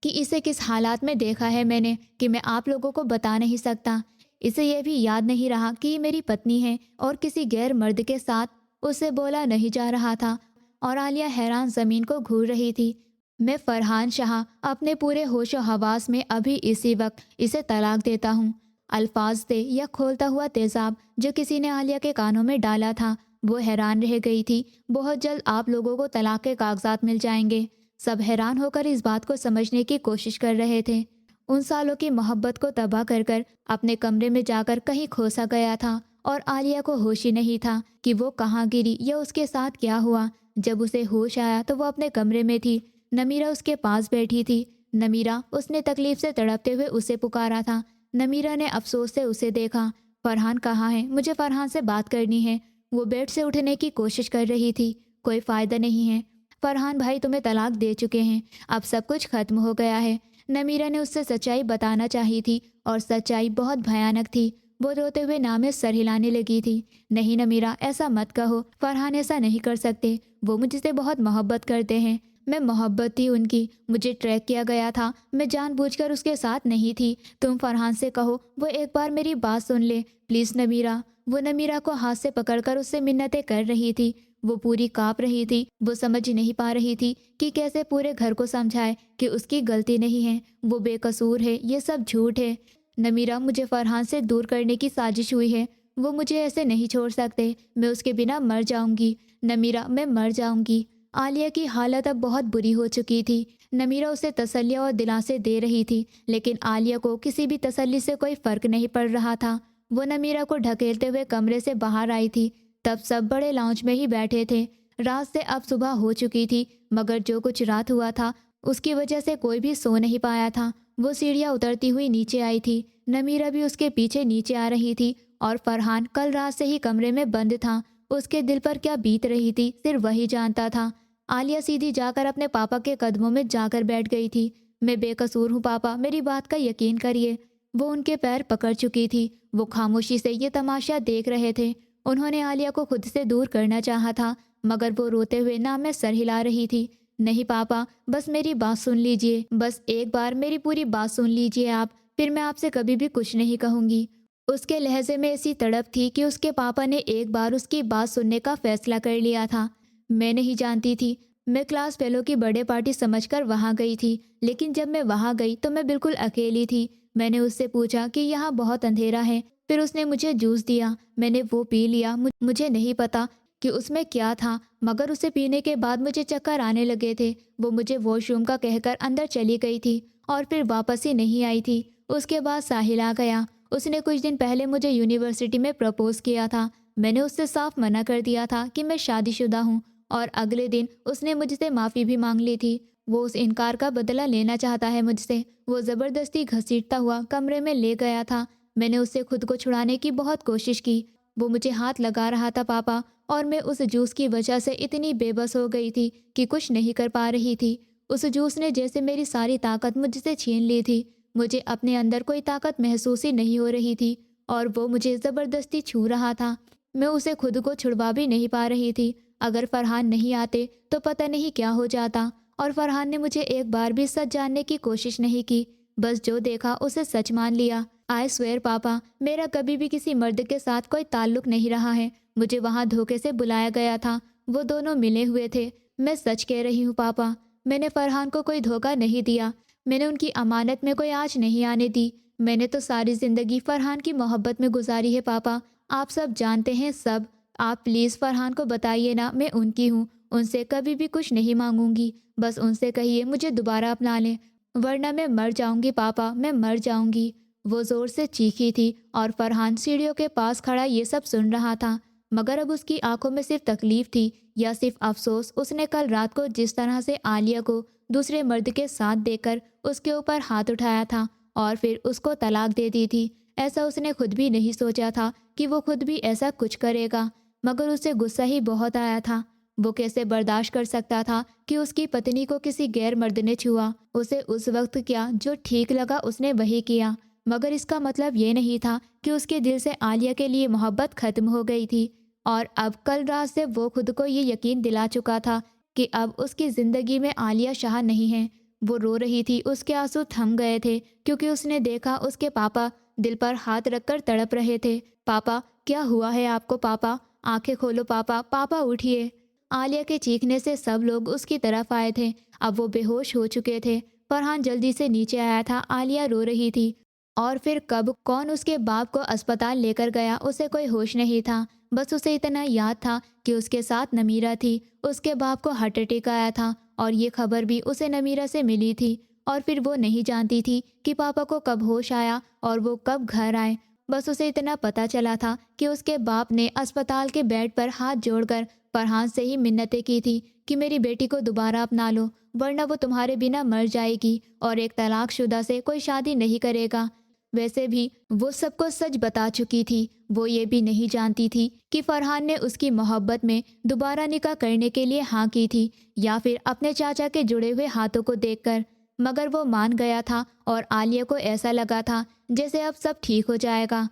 کہ اسے کس حالات میں دیکھا ہے میں نے کہ میں آپ لوگوں کو بتا نہیں سکتا۔ اسے یہ بھی یاد نہیں رہا کہ یہ میری پتنی ہے اور کسی غیر مرد کے ساتھ اسے بولا نہیں جا رہا تھا۔ اور عالیہ حیران زمین کو گھور رہی تھی۔ میں فرحان شاہ اپنے پورے ہوش و حواس میں ابھی اسی وقت اسے طلاق دیتا ہوں۔ الفاظ تھے یا کھولتا ہوا تیزاب جو کسی نے عالیہ کے کانوں میں ڈالا تھا۔ وہ حیران رہ گئی تھی۔ بہت جلد آپ لوگوں کو طلاق کے کاغذات مل جائیں گے۔ سب حیران ہو کر اس بات کو سمجھنے کی کوشش کر رہے تھے۔ ان سالوں کی محبت کو تباہ کر کر اپنے کمرے میں جا کر کہیں کھوسا گیا تھا، اور عالیہ کو ہوش ہی نہیں تھا کہ وہ کہاں گری یا اس کے ساتھ کیا ہوا۔ جب اسے ہوش آیا تو وہ اپنے کمرے میں تھی۔ نمیرہ اس کے پاس بیٹھی تھی۔ نمیرہ، اس نے تکلیف سے تڑپتے ہوئے اسے پکارا تھا۔ نمیرہ نے افسوس سے اسے دیکھا۔ فرحان کہاں ہے؟ مجھے فرحان سے بات کرنی ہے۔ وہ بیڈ سے اٹھنے کی کوشش کر رہی تھی۔ کوئی فائدہ نہیں ہے، فرحان بھائی تمہیں طلاق دے چکے ہیں، اب سب کچھ ختم ہو گیا ہے۔ نمیرہ نے اس سے سچائی بتانا چاہی تھی، اور سچائی بہت بھیانک تھی۔ وہ روتے ہوئے نام سر ہلانے لگی تھی۔ نہیں نمیرہ، ایسا مت کہو، فرحان ایسا نہیں کر سکتے۔ وہ مجھ سے بہت محبت کرتے ہیں۔ میں محبت تھی ان کی، مجھے ٹریک کیا گیا تھا، میں جان بوجھ کر اس کے ساتھ نہیں تھی۔ تم فرحان سے کہو وہ ایک بار میری بات سن لے پلیز نمیرہ۔ وہ نمیرہ کو ہاتھ سے پکڑ کر اس سے منتیں کر رہی تھی۔ وہ پوری کانپ رہی تھی۔ وہ سمجھ نہیں پا رہی تھی کہ کیسے پورے گھر کو سمجھائے کہ اس کی غلطی نہیں ہے، وہ بے قصور ہے، یہ سب جھوٹ ہے۔ نمیرہ، مجھے فرحان سے دور کرنے کی سازش ہوئی ہے، وہ مجھے ایسے نہیں چھوڑ سکتے، میں اس کے بنا مر جاؤں گی نمیرہ، میں مر جاؤں گی۔ عالیہ کی حالت اب بہت بری ہو چکی تھی۔ نمیرہ اسے تسلی اور دلاسے دے رہی تھی، لیکن عالیہ کو کسی بھی تسلی سے کوئی فرق نہیں پڑ رہا تھا۔ وہ نمیرہ کو ڈھکیلتے ہوئے کمرے سے باہر آئی تھی۔ تب سب بڑے لاؤنج میں ہی بیٹھے تھے۔ رات سے اب صبح ہو چکی تھی، مگر جو کچھ رات ہوا تھا اس کی وجہ سے کوئی بھی سو نہیں پایا تھا۔ وہ سیڑھیاں اترتی ہوئی نیچے آئی تھی۔ نمیرہ بھی اس کے پیچھے نیچے آ رہی تھی، اور فرحان کل رات سے ہی کمرے میں بند تھا۔ اس کے دل پر کیا بیت رہی تھی صرف وہی جانتا تھا۔ عالیہ سیدھی جا کر اپنے پاپا کے قدموں میں جا کر بیٹھ گئی تھی۔ میں بے قصور ہوں پاپا، میری بات کا یقین کریے۔ وہ ان کے پیر پکڑ چکی تھی۔ وہ خاموشی سے یہ تماشا دیکھ رہے تھے۔ انہوں نے عالیہ کو خود سے دور کرنا چاہا تھا، مگر وہ روتے ہوئے نام میں سر ہلا رہی تھی۔ نہیں پاپا، بس میری بات سن لیجئے، بس ایک بار میری پوری بات سن لیجئے آپ، پھر میں آپ سے کبھی بھی کچھ نہیں کہوں گی۔ اس کے لہجے میں ایسی تڑپ تھی کہ اس کے پاپا نے ایک بار اس کی بات سننے کا فیصلہ کر لیا تھا۔ میں نہیں جانتی تھی، میں کلاس فیلو کی برتھڈے پارٹی سمجھ کر وہاں گئی تھی، لیکن جب میں وہاں گئی تو میں بالکل اکیلی تھی۔ میں نے اس سے پوچھا کہ یہاں بہت اندھیرا ہے، پھر اس نے مجھے جوس دیا، میں نے وہ پی لیا۔ مجھے نہیں پتا کہ اس میں کیا تھا، مگر اسے پینے کے بعد مجھے چکر آنے لگے تھے۔ وہ مجھے واش روم کا کہہ کر اندر چلی گئی تھی اور پھر واپس ہی نہیں آئی تھی۔ اس کے بعد ساحل آ گیا۔ اس نے کچھ دن پہلے مجھے یونیورسٹی میں پرپوز کیا تھا۔ میں نے اس سے صاف منع کر دیا تھا کہ میں شادی شدہ ہوں، اور اگلے دن اس نے مجھ سے معافی بھی مانگ لی تھی۔ وہ اس انکار کا بدلہ لینا چاہتا ہے مجھ سے۔ وہ زبردستی گھسیٹتا ہوا کمرے میں لے گیا تھا۔ میں نے اس سے خود کو چھڑانے کی بہت کوشش کی۔ وہ مجھے ہاتھ لگا رہا تھا پاپا، اور میں اس جوس کی وجہ سے اتنی بے بس ہو گئی تھی کہ کچھ نہیں کر پا رہی تھی۔ اس جوس نے جیسے میری ساری طاقت مجھ سے چھین لی تھی۔ مجھے اپنے اندر کوئی طاقت محسوس ہی نہیں ہو رہی تھی، اور وہ مجھے زبردستی چھو رہا تھا۔ میں اسے خود کو چھڑوا بھی نہیں پا رہی تھی۔ اگر فرحان نہیں آتے تو پتہ نہیں کیا ہو جاتا، اور فرحان نے مجھے ایک بار بھی سچ جاننے کی کوشش نہیں کی، بس جو دیکھا اسے سچ مان لیا۔ آئی سویئر پاپا، میرا کبھی بھی کسی مرد کے ساتھ کوئی تعلق نہیں رہا ہے۔ مجھے وہاں دھوکے سے بلایا گیا تھا، وہ دونوں ملے ہوئے تھے۔ میں سچ کہہ رہی ہوں پاپا، میں نے فرحان کو کوئی دھوکہ نہیں دیا، میں نے ان کی امانت میں کوئی آنچ نہیں آنے دی۔ میں نے تو ساری زندگی فرحان کی محبت میں گزاری ہے پاپا، آپ سب جانتے ہیں سب۔ آپ پلیز فرحان کو بتائیے نا، میں ان کی ہوں، ان سے کبھی بھی کچھ نہیں مانگوں گی، بس ان سے کہیے مجھے دوبارہ اپنا لیں، ورنہ میں مر جاؤں گی پاپا، میں مر جاؤں گی۔ وہ زور سے چیخی تھی اور فرحان سیڑھیوں کے پاس کھڑا یہ سب سن رہا تھا، مگر اب اس کی آنکھوں میں صرف تکلیف تھی یا صرف افسوس۔ اس نے کل رات کو جس طرح سے عالیہ کو دوسرے مرد کے ساتھ دیکھ کر اس کے اوپر ہاتھ اٹھایا تھا اور پھر اس کو طلاق دے دی تھی، ایسا اس نے خود بھی نہیں سوچا تھا کہ وہ خود بھی ایسا کچھ کرے گا، مگر اسے غصہ ہی بہت آیا تھا۔ وہ کیسے برداشت کر سکتا تھا کہ اس کی پتنی کو کسی غیر مرد نے چھوا؟ اسے اس وقت کیا جو ٹھیک لگا اس نے وہی کیا، مگر اس کا مطلب یہ نہیں تھا کہ اس کے دل سے عالیہ کے لیے محبت ختم ہو گئی تھی۔ اور اب کل رات سے وہ خود کو یہ یقین دلا چکا تھا کہ اب اس کی زندگی میں عالیہ شاہ نہیں ہے۔ وہ رو رہی تھی، اس کے آنسو تھم گئے تھے کیونکہ اس نے دیکھا اس کے پاپا دل پر ہاتھ رکھ کر تڑپ رہے تھے۔ پاپا کیا ہوا ہے آپ کو؟ پاپا آنکھیں کھولو، پاپا، پاپا اٹھیے۔ عالیہ کے چیخنے سے سب لوگ اس کی طرف آئے تھے، اب وہ بے ہوش ہو چکے تھے۔ فرحان جلدی سے نیچے آیا تھا، عالیہ رو رہی تھی، اور پھر کب کون اس کے باپ کو اسپتال لے کر گیا اسے کوئی ہوش نہیں تھا، بس اسے اتنا یاد تھا کہ اس کے ساتھ نمیرہ تھی، اس کے باپ کو ہارٹ اٹیک آیا تھا اور یہ خبر بھی اسے نمیرہ سے ملی تھی، اور پھر وہ نہیں جانتی تھی کہ پاپا کو کب ہوش آیا اور وہ کب گھر آئے، بس اسے اتنا پتہ چلا تھا کہ اس کے باپ نے اسپتال کے بیڈ پر ہاتھ جوڑ کر فرحان سے ہی منتیں کی تھی کہ میری بیٹی کو دوبارہ اپنا لو، ورنہ وہ تمہارے بنا مر جائے گی اور ایک طلاق شدہ سے کوئی شادی نہیں کرے گا۔ ویسے بھی وہ سب کو سچ بتا چکی تھی، وہ یہ بھی نہیں جانتی تھی کہ فرحان نے اس کی محبت میں دوبارہ نکاح کرنے کے لیے ہاں کی تھی یا پھر اپنے چاچا کے جڑے ہوئے ہاتھوں کو دیکھ کر، مگر وہ مان گیا تھا اور عالیہ کو ایسا لگا تھا جیسے اب سب ٹھیک ہو جائے گا،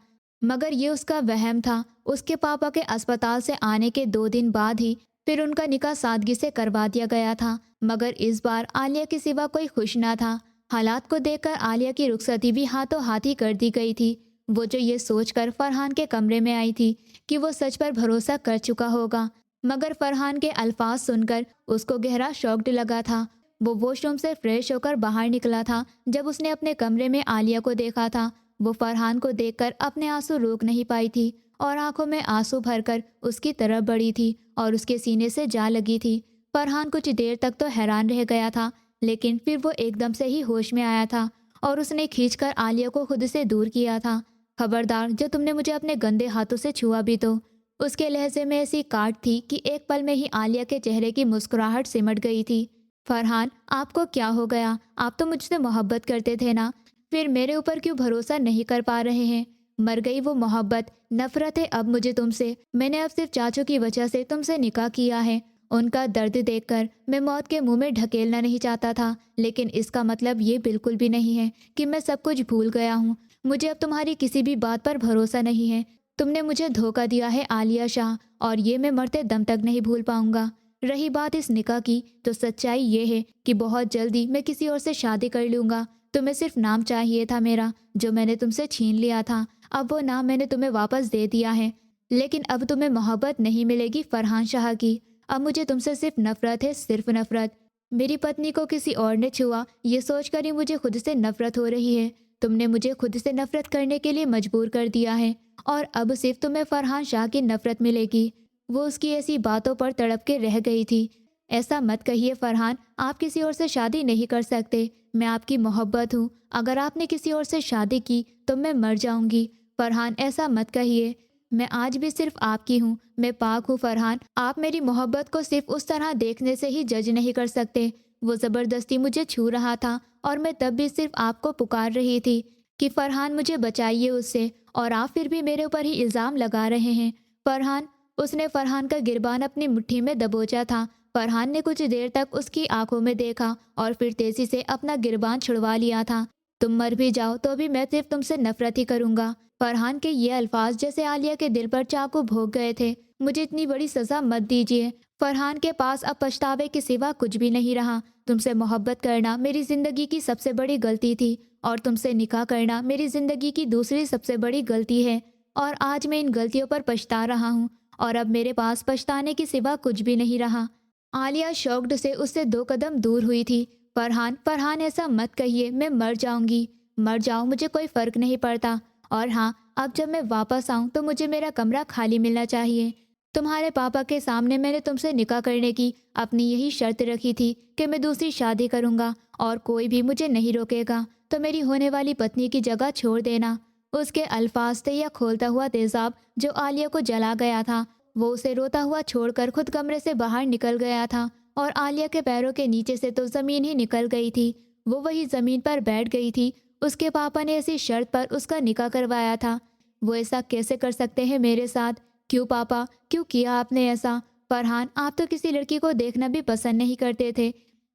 مگر یہ اس کا وہم تھا۔ اس کے پاپا کے اسپتال سے آنے کے 2 دن بعد ہی پھر ان کا نکاح سادگی سے کروا دیا گیا تھا، مگر اس بار عالیہ کے سوا کوئی خوش نہ تھا۔ حالات کو دیکھ کر عالیہ کی رخصتی بھی ہاتھوں ہاتھ ہی کر دی گئی تھی۔ وہ جو یہ سوچ کر فرحان کے کمرے میں آئی تھی کہ وہ سچ پر بھروسہ کر چکا ہوگا، مگر فرحان کے الفاظ سن کر اس کو گہرا شاکڈ لگا تھا۔ وہ واش روم سے فریش ہو کر باہر نکلا تھا، جب اس نے اپنے کمرے میں عالیہ کو دیکھا تھا، وہ فرحان کو دیکھ کر اپنے آنسو روک نہیں پائی تھی اور آنکھوں میں آنسو بھر کر اس کی طرف بڑھی تھی اور اس کے سینے سے جا لگی تھی۔ فرحان کچھ دیر تک تو حیران رہ گیا تھا، لیکن پھر وہ ایک دم سے ہی ہوش میں آیا تھا اور اس نے کھینچ کر عالیہ کو خود سے دور کیا تھا۔ خبردار، جو تم نے مجھے اپنے گندے ہاتھوں سے چھوا بھی تو۔ اس کے لہجے میں ایسی کاٹ تھی کہ ایک پل میں ہی عالیہ کے چہرے کی مسکراہٹ سمٹ گئی تھی۔ فرحان، آپ کو کیا ہو گیا؟ آپ تو مجھ سے محبت کرتے تھے نا، پھر میرے اوپر کیوں بھروسہ نہیں کر پا رہے ہیں؟ مر گئی وہ محبت، نفرت ہے اب مجھے تم سے۔ میں نے اب صرف چاچو کی وجہ سے تم سے نکاح کیا ہے۔ ان کا درد دیکھ کر میں موت کے منہ میں ڈھکیلنا نہیں چاہتا تھا، لیکن اس کا مطلب یہ بالکل بھی نہیں ہے کہ میں سب کچھ بھول گیا ہوں۔ مجھے اب تمہاری کسی بھی بات پر بھروسہ نہیں ہے۔ تم نے مجھے دھوکہ دیا ہے عالیہ شاہ، اور یہ میں مرتے دم تک نہیں بھول پاؤں گا۔ رہی بات اس نکاح کی، تو سچائی یہ ہے کہ بہت جلدی میں کسی اور سے شادی کر لوں گا۔ تمہیں صرف نام چاہیے تھا میرا، جو میں نے تم سے چھین لیا تھا، اب وہ نام میں نے تمہیں واپس دے دیا ہے، لیکن اب تمہیں محبت نہیں ملے گی فرحان شاہ کی۔ اب مجھے تم سے صرف نفرت ہے، صرف نفرت۔ میری پتنی کو کسی اور نے چھوا، یہ سوچ کر ہی مجھے خود سے نفرت ہو رہی ہے۔ تم نے مجھے خود سے نفرت کرنے کے لیے مجبور کر دیا ہے، اور اب صرف تمہیں فرحان شاہ کی نفرت ملے گی۔ وہ اس کی ایسی باتوں پر تڑپ کے رہ گئی تھی۔ ایسا مت کہیے فرحان، آپ کسی اور سے شادی نہیں کر سکتے، میں آپ کی محبت ہوں، اگر آپ نے کسی اور سے شادی کی تو میں مر جاؤں گی۔ فرحان، ایسا مت کہیے، میں آج بھی صرف آپ کی ہوں، میں پاک ہوں فرحان۔ آپ میری محبت کو صرف اس طرح دیکھنے سے ہی جج نہیں کر سکتے۔ وہ زبردستی مجھے چھو رہا تھا اور میں تب بھی صرف آپ کو پکار رہی تھی کہ فرحان مجھے بچائیے اس سے، اور آپ پھر بھی میرے اوپر ہی الزام لگا رہے ہیں۔ فرحان، اس نے فرحان کا گربان اپنی مٹھی میں دبوچا تھا۔ فرحان نے کچھ دیر تک اس کی آنکھوں میں دیکھا اور پھر تیزی سے اپنا گربان چھڑوا لیا تھا۔ تم مر بھی جاؤ تو بھی میں صرف تم سے نفرت ہی کروں گا۔ فرحان کے یہ الفاظ جیسے عالیہ کے دل پر چاقو بھونک گئے تھے۔ مجھے اتنی بڑی سزا مت دیجیے۔ فرحان کے پاس اب پچھتاوے کے سوا کچھ بھی نہیں رہا۔ تم سے محبت کرنا میری زندگی کی سب سے بڑی غلطی تھی، اور تم سے نکاح کرنا میری زندگی کی دوسری سب سے بڑی غلطی ہے، اور آج میں ان غلطیوں پر پچھتا رہا ہوں، اور اب میرے پاس پچھتانے کے سوا کچھ بھی نہیں رہا۔ عالیہ شوکڈ سے اس سے 2 قدم دور ہوئی تھی۔ فرحان، فرحان ایسا مت کہیے، میں مر جاؤں گی۔ مر جاؤ، مجھے کوئی فرق نہیں پڑتا۔ اور ہاں، اب جب میں واپس آؤں تو مجھے میرا کمرہ خالی ملنا چاہیے۔ تمہارے پاپا کے سامنے میں نے تم سے نکاح کرنے کی اپنی یہی شرط رکھی تھی کہ میں دوسری شادی کروں گا اور کوئی بھی مجھے نہیں روکے گا، تو میری ہونے والی پتنی کی جگہ چھوڑ دینا۔ اس کے الفاظ تھے یا کھولتا ہوا تیزاب جو عالیہ کو جلا گیا تھا۔ وہ اسے روتا ہوا چھوڑ کر خود کمرے سے باہر نکل گیا تھا اور عالیہ کے پیروں کے نیچے سے تو زمین ہی نکل گئی تھی۔ وہ وہی زمین پر بیٹھ گئی تھی۔ اس کے پاپا نے ایسی شرط پر اس کا نکاح کروایا تھا۔ وہ ایسا کیسے کر سکتے ہیں میرے ساتھ؟ کیوں پاپا، کیوں کیا آپ نے ایسا؟ فرحان، آپ تو کسی لڑکی کو دیکھنا بھی پسند نہیں کرتے تھے۔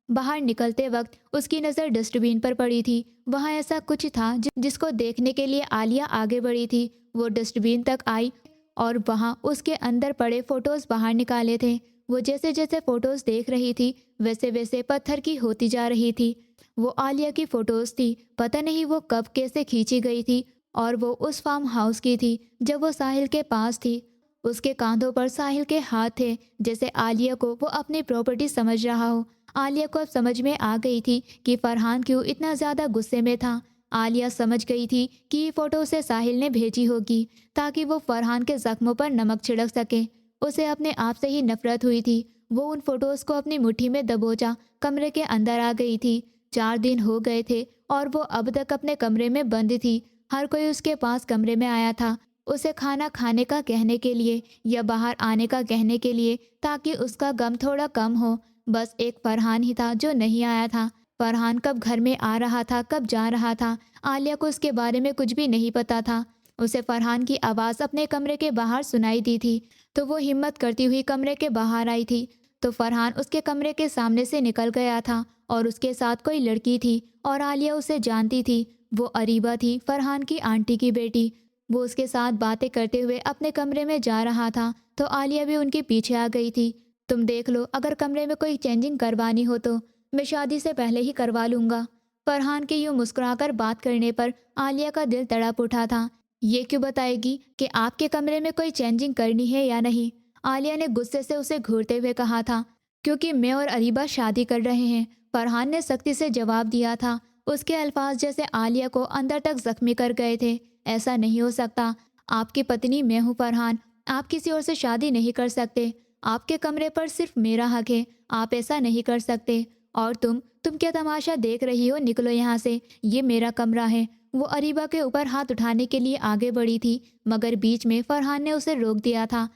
باہر نکلتے وقت اس کی نظر ڈسٹ بین پر پڑی تھی۔ وہاں ایسا کچھ تھا جس کو دیکھنے کے لیے عالیہ آگے بڑھی تھی۔ وہ ڈسٹ بین تک آئی اور وہاں اس کے اندر پڑے فوٹوز باہر نکالے تھے۔ وہ جیسے جیسے فوٹوز دیکھ رہی تھی ویسے ویسے پتھر کی ہوتی جا رہی تھی۔ وہ عالیہ کی فوٹوز تھی، پتہ نہیں وہ کب کیسے کھینچی گئی تھی، اور وہ اس فارم ہاؤس کی تھی جب وہ ساحل کے پاس تھی۔ اس کے کاندھوں پر ساحل کے ہاتھ تھے، جیسے عالیہ کو وہ اپنی پراپرٹی سمجھ رہا ہو۔ عالیہ کو اب سمجھ میں آ گئی تھی کہ فرحان کیوں اتنا زیادہ غصے میں تھا۔ عالیہ سمجھ گئی تھی کہ یہ فوٹو اسے ساحل نے بھیجی ہوگی تاکہ وہ فرحان کے زخموں پر نمک چھڑک سکے۔ اسے اپنے آپ سے ہی نفرت ہوئی تھی۔ وہ ان فوٹوز کو اپنی مٹھی میں دبوچا کمرے کے اندر آ گئی تھی۔ 4 دن ہو گئے تھے اور وہ اب تک اپنے کمرے میں بند تھی۔ ہر کوئی اس کے پاس کمرے میں آیا تھا، اسے کھانا کھانے کا کہنے کے لیے یا باہر آنے کا کہنے کے لیے تاکہ اس کا غم تھوڑا کم ہو۔ بس ایک فرحان ہی تھا جو نہیں آیا تھا۔ فرحان کب گھر میں آ رہا تھا، کب جا رہا تھا، عالیہ کو اس کے بارے میں کچھ بھی نہیں پتا تھا۔ اسے فرحان کی آواز اپنے کمرے کے باہر سنائی دی تھی تو وہ ہمت کرتی ہوئی کمرے کے باہر آئی تھی تو فرحان اس کے کمرے کے سامنے سے نکل گیا تھا اور اس کے ساتھ کوئی لڑکی تھی اور عالیہ اسے جانتی تھی۔ وہ اریبہ تھی، فرحان کی آنٹی کی بیٹی۔ وہ اس کے ساتھ باتیں کرتے ہوئے اپنے کمرے میں جا رہا تھا تو عالیہ بھی ان کے پیچھے آ گئی تھی۔ تم دیکھ لو، اگر کمرے میں کوئی چینجنگ کروانی ہو تو میں شادی سے پہلے ہی کروا لوں گا۔ فرحان کے یوں مسکرا کر بات کرنے پر عالیہ کا دل تڑپ اٹھا تھا۔ یہ کیوں بتائے گی کہ آپ کے کمرے میں کوئی چینجنگ کرنی ہے یا نہیں؟ عالیہ نے غصے سے اسے گھورتے ہوئے کہا تھا۔ کیونکہ میں اور اریبہ شادی کر رہے ہیں، فرحان نے سختی سے جواب دیا تھا۔ اس کے الفاظ جیسے عالیہ کو اندر تک زخمی کر گئے تھے۔ ایسا نہیں ہو سکتا، آپ کی پتنی میں ہوں فرحان، آپ کسی اور سے شادی نہیں کر سکتے۔ آپ کے کمرے پر صرف میرا حق ہے، آپ ایسا نہیں کر سکتے۔ اور تم کیا تماشا دیکھ رہی ہو؟ نکلو یہاں سے، یہ میرا کمرہ ہے۔ وہ اریبہ کے اوپر ہاتھ اٹھانے کے لیے آگے بڑھی تھی مگر بیچ میں فرحان نے اسے روک دیا تھا۔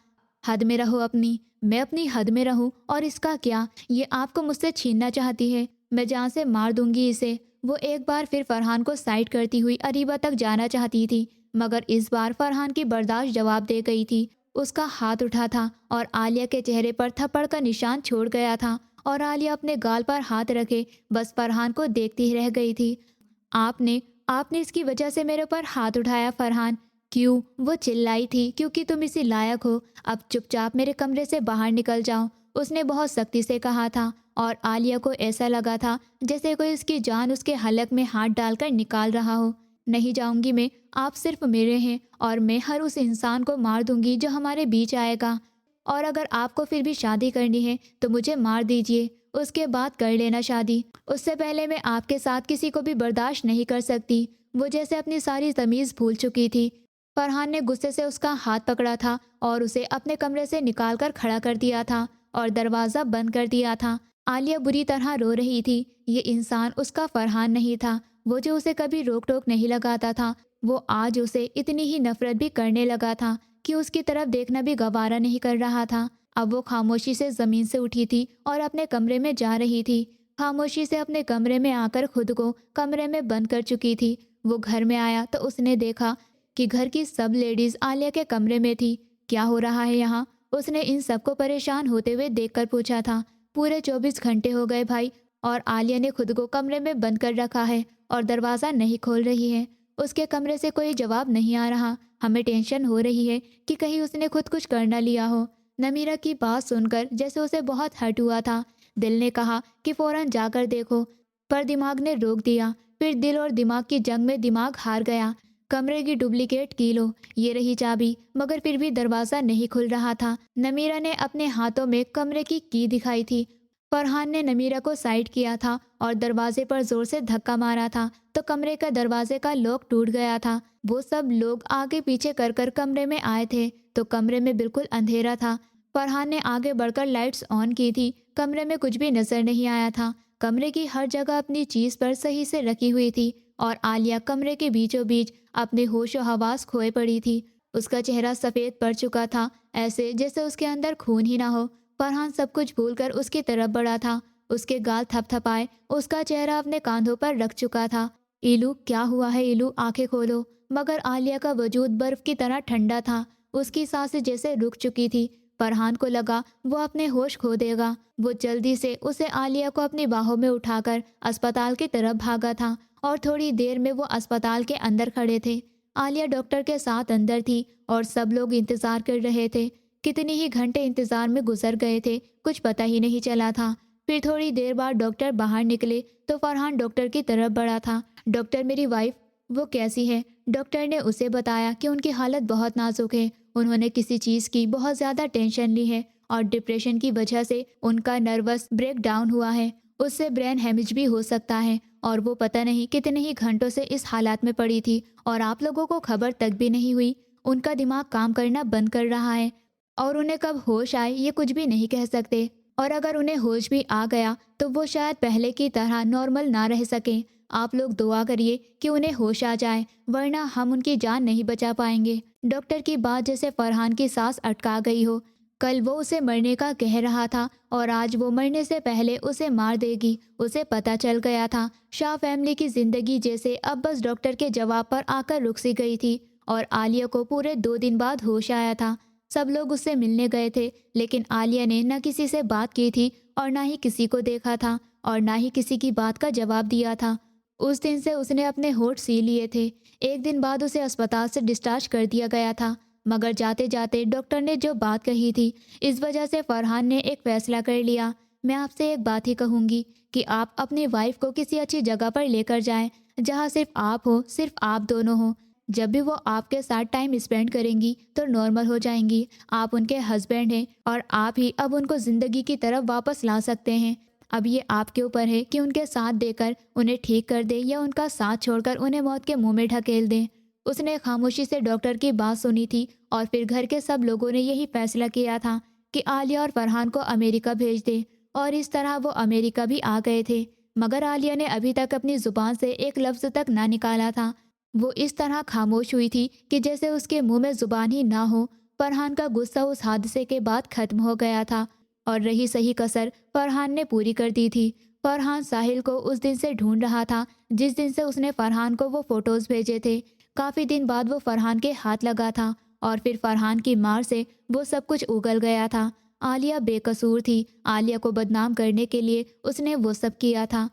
حد میں رہو اپنی، میں اپنی حد میں رہوں، اور اس کا کیا؟ یہ آپ کو مجھ سے چھیننا چاہتی ہے، میں جان سے مار دوں گی اسے۔ وہ ایک بار پھر فرحان کو سائڈ کرتی ہوئی اریبہ تک جانا چاہتی تھی مگر اس بار فرحان کی برداشت جواب دے گئی تھی۔ اس کا ہاتھ اٹھا تھا اور عالیہ کے چہرے پر تھپڑ کا نشان چھوڑ گیا تھا اور عالیہ اپنے گال پر ہاتھ رکھے بس فرحان کو دیکھتی رہ گئی تھی۔ آپ نے اس کی وجہ سے میرے اوپر ہاتھ اٹھایا فرحان؟ کیوں؟ وہ چلائی تھی، کیونکہ تم اسی لائق ہو۔ اب چپ چاپ میرے کمرے سے باہر نکل جاؤ، اس نے بہت سختی سے کہا تھا اور عالیہ کو ایسا لگا تھا جیسے کوئی اس کی جان اس کے حلق میں ہاتھ ڈال کر نکال رہا ہو۔ نہیں جاؤں گی میں، آپ صرف میرے ہیں اور میں ہر اس انسان کو مار دوں گی جو ہمارے بیچ آئے گا، اور اگر آپ کو پھر بھی شادی کرنی ہے تو مجھے مار دیجیے، اس کے بعد کر لینا شادی۔ اس سے پہلے میں آپ کے ساتھ کسی کو بھی برداشت نہیں کر سکتی۔ وہ جیسے اپنی ساری تمیز بھول چکی تھی۔ فرحان نے غصے سے اس کا ہاتھ پکڑا تھا اور اسے اپنے کمرے سے نکال کر کھڑا کر دیا تھا اور دروازہ بند کر دیا تھا۔ عالیہ بری طرح رو رہی تھی۔ یہ انسان اس کا فرحان نہیں تھا، وہ جو اسے کبھی روک ٹوک نہیں لگاتا تھا، وہ آج اسے اتنی ہی نفرت بھی کرنے لگا تھا کہ اس کی طرف دیکھنا بھی گوارا نہیں کر رہا تھا۔ اب وہ خاموشی سے زمین سے اٹھی تھی اور اپنے کمرے میں جا رہی تھی۔ خاموشی سے اپنے کمرے میں آ کر خود کو کمرے میں بند کر چکی تھی۔ وہ گھر میں آیا تو اس نے دیکھا کہ گھر کی سب لیڈیز عالیہ کے کمرے میں تھی۔ کیا ہو رہا ہے یہاں؟ اس نے ان سب کو پریشان ہوتے ہوئے دیکھ کر پوچھا تھا۔ پورے 24 گھنٹے ہو گئے بھائی، اور عالیہ نے خود کو کمرے میں بند کر رکھا ہے اور دروازہ نہیں کھول رہی ہے۔ اس کے کمرے سے کوئی جواب نہیں آ رہا۔ ہمیں ٹینشن ہو رہی ہے کہ کہیں اس نے خود کچھ کر نہ لیا ہو۔ نمیرہ کی بات سن کر جیسے اسے بہت ہرٹ ہوا تھا۔ دل نے کہا کہ فوراً جا کر دیکھو، پر دماغ نے روک دیا۔ پھر دل اور دماغ کی جنگ میں دماغ ہار گیا۔ کمرے کی ڈپلیکیٹ کی لو، یہ رہی چابی، مگر پھر بھی دروازہ نہیں کھل رہا تھا۔ نمیرہ نے اپنے ہاتھوں میں کمرے کی کی دکھائی تھی۔ فرحان نے نمیرہ کو سائڈ کیا تھا اور دروازے پر زور سے دھکا مارا تھا تو کمرے کا دروازے کا لاک ٹوٹ گیا تھا۔ وہ سب لوگ آگے پیچھے کر کر کمرے میں آئے تھے تو کمرے میں بالکل اندھیرا تھا۔ فرحان نے آگے بڑھ کر لائٹس آن کی تھی، کمرے میں کچھ بھی نظر نہیں آیا تھا۔ کمرے کی ہر جگہ اپنی چیز پر صحیح سے رکھی ہوئی تھی اور عالیہ کمرے کے بیچوں بیچ اپنے ہوش و حواس کھوئے پڑی تھی۔ اس کا چہرہ سفید پڑ چکا تھا، ایسے جیسے اس کے اندر خون ہی نہ ہو۔ فرحان سب کچھ بھول کر اس کی طرف بڑھا تھا، اس کے گال تھپ تھپائے، اس کا چہرہ اپنے کاندھوں پر رکھ چکا تھا۔ ایلو کیا ہوا ہے؟ ایلو آنکھیں کھولو۔ مگر عالیہ کا وجود برف کی طرح ٹھنڈا تھا، اس کی سانسیں جیسے رک چکی تھی۔ فرحان کو لگا وہ اپنے ہوش کھو دے گا۔ وہ جلدی سے اسے عالیہ کو اپنی باہوں میں اٹھا کر اسپتال کی طرف بھاگا تھا اور تھوڑی دیر میں وہ اسپتال کے اندر کھڑے تھے۔ عالیہ ڈاکٹر کے ساتھ اندر تھی اور سب لوگ انتظار کر رہے تھے۔ کتنے ہی گھنٹے انتظار میں گزر گئے تھے، کچھ پتہ ہی نہیں چلا تھا۔ پھر تھوڑی دیر بعد ڈاکٹر باہر نکلے تو فرحان ڈاکٹر کی طرف بڑھا تھا۔ ڈاکٹر میری وائف وہ کیسی ہے؟ ڈاکٹر نے اسے بتایا کہ ان کی حالت بہت نازک ہے، انہوں نے کسی چیز کی بہت زیادہ ٹینشن لی ہے اور ڈپریشن کی وجہ سے ان کا نروس بریک ڈاؤن ہوا ہے، اس سے برین ہیمج بھی ہو سکتا ہے اور وہ پتہ نہیں کتنے ہی گھنٹوں سے اس حالات میں پڑی تھی اور آپ لوگوں کو خبر تک بھی نہیں ہوئی۔ ان کا دماغ کام کرنا بند کر رہا ہے اور انہیں کب ہوش آئے یہ کچھ بھی نہیں کہہ سکتے، اور اگر انہیں ہوش بھی آ گیا تو وہ شاید پہلے کی طرح نارمل نہ رہ سکیں۔ آپ لوگ دعا کریے کہ انہیں ہوش آ جائے، ورنہ ہم ان کی جان نہیں بچا پائیں گے۔ ڈاکٹر کی بات جیسے فرحان کی سانس اٹکا گئی ہو۔ کل وہ اسے مرنے کا کہہ رہا تھا اور آج وہ مرنے سے پہلے اسے مار دے گی۔ اسے پتہ چل گیا تھا شاہ فیملی کی زندگی جیسے اب بس ڈاکٹر کے جواب پر آ کر رک سی گئی تھی، اور عالیہ کو پورے 2 دن بعد ہوش آیا تھا۔ سب لوگ اس سے ملنے گئے تھے لیکن عالیہ نے نہ کسی سے بات کی تھی اور نہ ہی کسی کو دیکھا تھا اور نہ ہی کسی کی بات کا جواب دیا تھا۔ اس دن سے اس نے اپنے ہونٹ سی لیے تھے۔ ایک دن بعد اسے اسپتال سے ڈسچارج کر دیا گیا تھا، مگر جاتے جاتے ڈاکٹر نے جو بات کہی تھی اس وجہ سے فرحان نے ایک فیصلہ کر لیا۔ میں آپ سے ایک بات ہی کہوں گی کہ آپ اپنی وائف کو کسی اچھی جگہ پر لے کر جائیں جہاں صرف آپ ہو، صرف آپ دونوں ہوں۔ جب بھی وہ آپ کے ساتھ ٹائم اسپینڈ کریں گی تو نارمل ہو جائیں گی۔ آپ ان کے ہسبینڈ ہیں اور آپ ہی اب ان کو زندگی کی طرف واپس لا سکتے ہیں۔ اب یہ آپ کے اوپر ہے کہ ان کے ساتھ دے کر انہیں ٹھیک کر دیں یا ان کا ساتھ چھوڑ کر انہیں موت کے منہ میں ڈھکیل دیں۔ اس نے خاموشی سے ڈاکٹر کی بات سنی تھی اور پھر گھر کے سب لوگوں نے یہی فیصلہ کیا تھا کہ عالیہ اور فرحان کو امریکہ بھیج دیں، اور اس طرح وہ امریکہ بھی آ گئے تھے۔ مگر عالیہ نے ابھی تک اپنی زبان سے ایک لفظ تک نہ نکالا تھا۔ وہ اس طرح خاموش ہوئی تھی کہ جیسے اس کے منہ میں زبان ہی نہ ہو۔ فرحان کا غصہ اس حادثے کے بعد ختم ہو گیا تھا اور رہی صحیح کسر فرحان نے پوری کر دی تھی۔ فرحان ساحل کو اس دن سے ڈھونڈ رہا تھا جس دن سے اس نے فرحان کو وہ فوٹوز بھیجے تھے۔ کافی دن بعد وہ فرحان کے ہاتھ لگا تھا اور پھر فرحان کی مار سے وہ سب کچھ اگل گیا تھا۔ عالیہ بے قصور تھی، عالیہ کو بدنام کرنے کے لیے اس نے وہ سب کیا تھا۔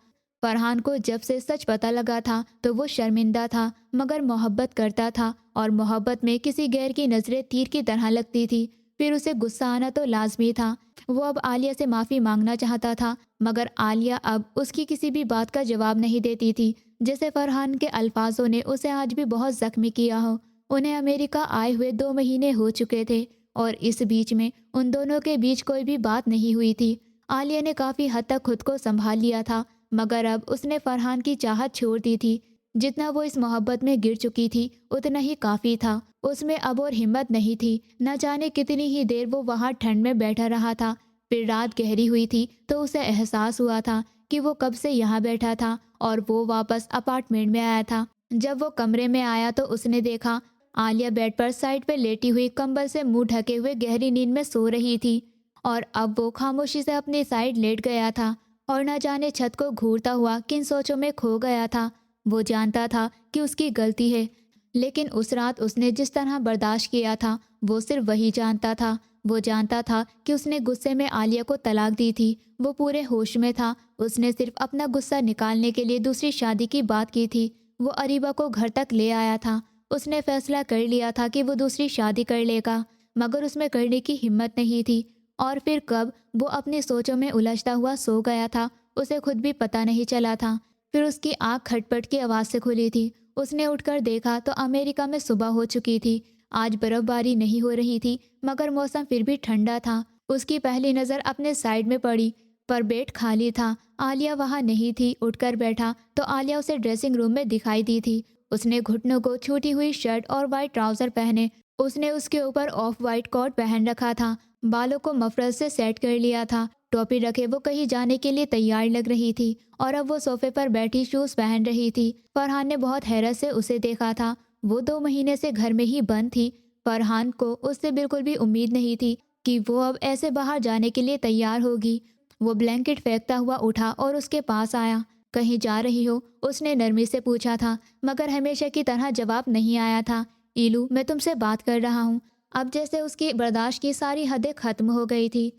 فرحان کو جب سے سچ پتہ لگا تھا تو وہ شرمندہ تھا مگر محبت کرتا تھا، اور محبت میں کسی غیر کی نظریں تیر کی طرح لگتی تھی۔ پھر اسے غصہ آنا تو لازمی تھا۔ وہ اب عالیہ سے معافی مانگنا چاہتا تھا مگر عالیہ اب اس کی کسی بھی بات کا جواب نہیں دیتی تھی، جیسے فرحان کے الفاظوں نے اسے آج بھی بہت زخمی کیا ہو۔ انہیں امریکہ آئے ہوئے 2 مہینے ہو چکے تھے اور اس بیچ میں ان دونوں کے بیچ کوئی بھی بات نہیں ہوئی تھی۔ عالیہ نے کافی حد تک خود کو سنبھال لیا تھا مگر اب اس نے فرحان کی چاہت چھوڑ دی تھی۔ جتنا وہ اس محبت میں گر چکی تھی اتنا ہی کافی تھا، اس میں اب اور ہمت نہیں تھی۔ نہ جانے کتنی ہی دیر وہ وہاں ٹھنڈ میں بیٹھا رہا تھا۔ پھر رات گہری ہوئی تھی تو اسے احساس ہوا تھا کہ وہ کب سے یہاں بیٹھا تھا اور وہ واپس اپارٹمنٹ میں آیا تھا۔ جب وہ کمرے میں آیا تو اس نے دیکھا عالیہ بیڈ پر سائڈ پہ لیٹی ہوئی کمبل سے منہ ڈھکے ہوئے گہری نیند میں سو رہی تھی، اور اب وہ خاموشی سے اپنی سائڈ لیٹ گیا تھا اور نہ جانے چھت کو گھورتا ہوا کن سوچوں میں کھو گیا تھا۔ وہ جانتا تھا کہ اس کی غلطی ہے لیکن اس رات اس نے جس طرح برداشت کیا تھا وہ صرف وہی جانتا تھا۔ وہ جانتا تھا کہ اس نے غصے میں عالیہ کو طلاق دی تھی، وہ پورے ہوش میں تھا۔ اس نے صرف اپنا غصہ نکالنے کے لیے دوسری شادی کی بات کی تھی۔ وہ اریبہ کو گھر تک لے آیا تھا، اس نے فیصلہ کر لیا تھا کہ وہ دوسری شادی کر لے گا مگر اس میں کرنے کی ہمت نہیں تھی۔ اور پھر کب وہ اپنی سوچوں میں الجھتا ہوا سو گیا تھا اسے خود بھی پتہ نہیں چلا تھا۔ پھر اس کی آنکھ کھٹپٹ کی آواز سے کھلی تھی۔ اس نے اٹھ کر دیکھا تو امریکہ میں صبح ہو چکی تھی۔ آج برف باری نہیں ہو رہی تھی مگر موسم پھر بھی ٹھنڈا تھا۔ اس کی پہلی نظر اپنے سائڈ میں پڑی۔ پر بیڈ خالی تھا۔ عالیہ وہاں نہیں تھی۔ اٹھ کر بیٹھا تو عالیہ اسے ڈریسنگ روم میں دکھائی دی تھی۔ اس نے گھٹنوں کو چھوٹی ہوئی شرٹ اور وائٹ ٹراؤزر پہنے، اس نے اس کے اوپر آف وائٹ کوٹ پہن رکھا تھا، بالوں کو مفرل سے سیٹ کر لیا تھا، ٹوپی رکھے وہ کہیں جانے کے لیے تیار لگ رہی تھی، اور اب وہ صوفے پر بیٹھی شوز پہن رہی تھی۔ فرحان نے بہت حیرت سے اسے دیکھا تھا۔ وہ 2 مہینے سے گھر میں ہی بند تھی۔ فرحان کو اس سے بالکل بھی امید نہیں تھی کہ وہ اب ایسے باہر جانے کے لیے تیار ہوگی۔ وہ بلینکٹ پھینکتا ہوا اٹھا اور اس کے پاس آیا۔ کہیں جا رہی ہو؟ اس نے نرمی سے پوچھا تھا، مگر ہمیشہ کی طرح جواب نہیں آیا تھا۔ ایلو، میں تم سے بات کر رہا ہوں۔ اب جیسے اس کی برداشت کی ساری حدیں ختم ہو گئی تھی۔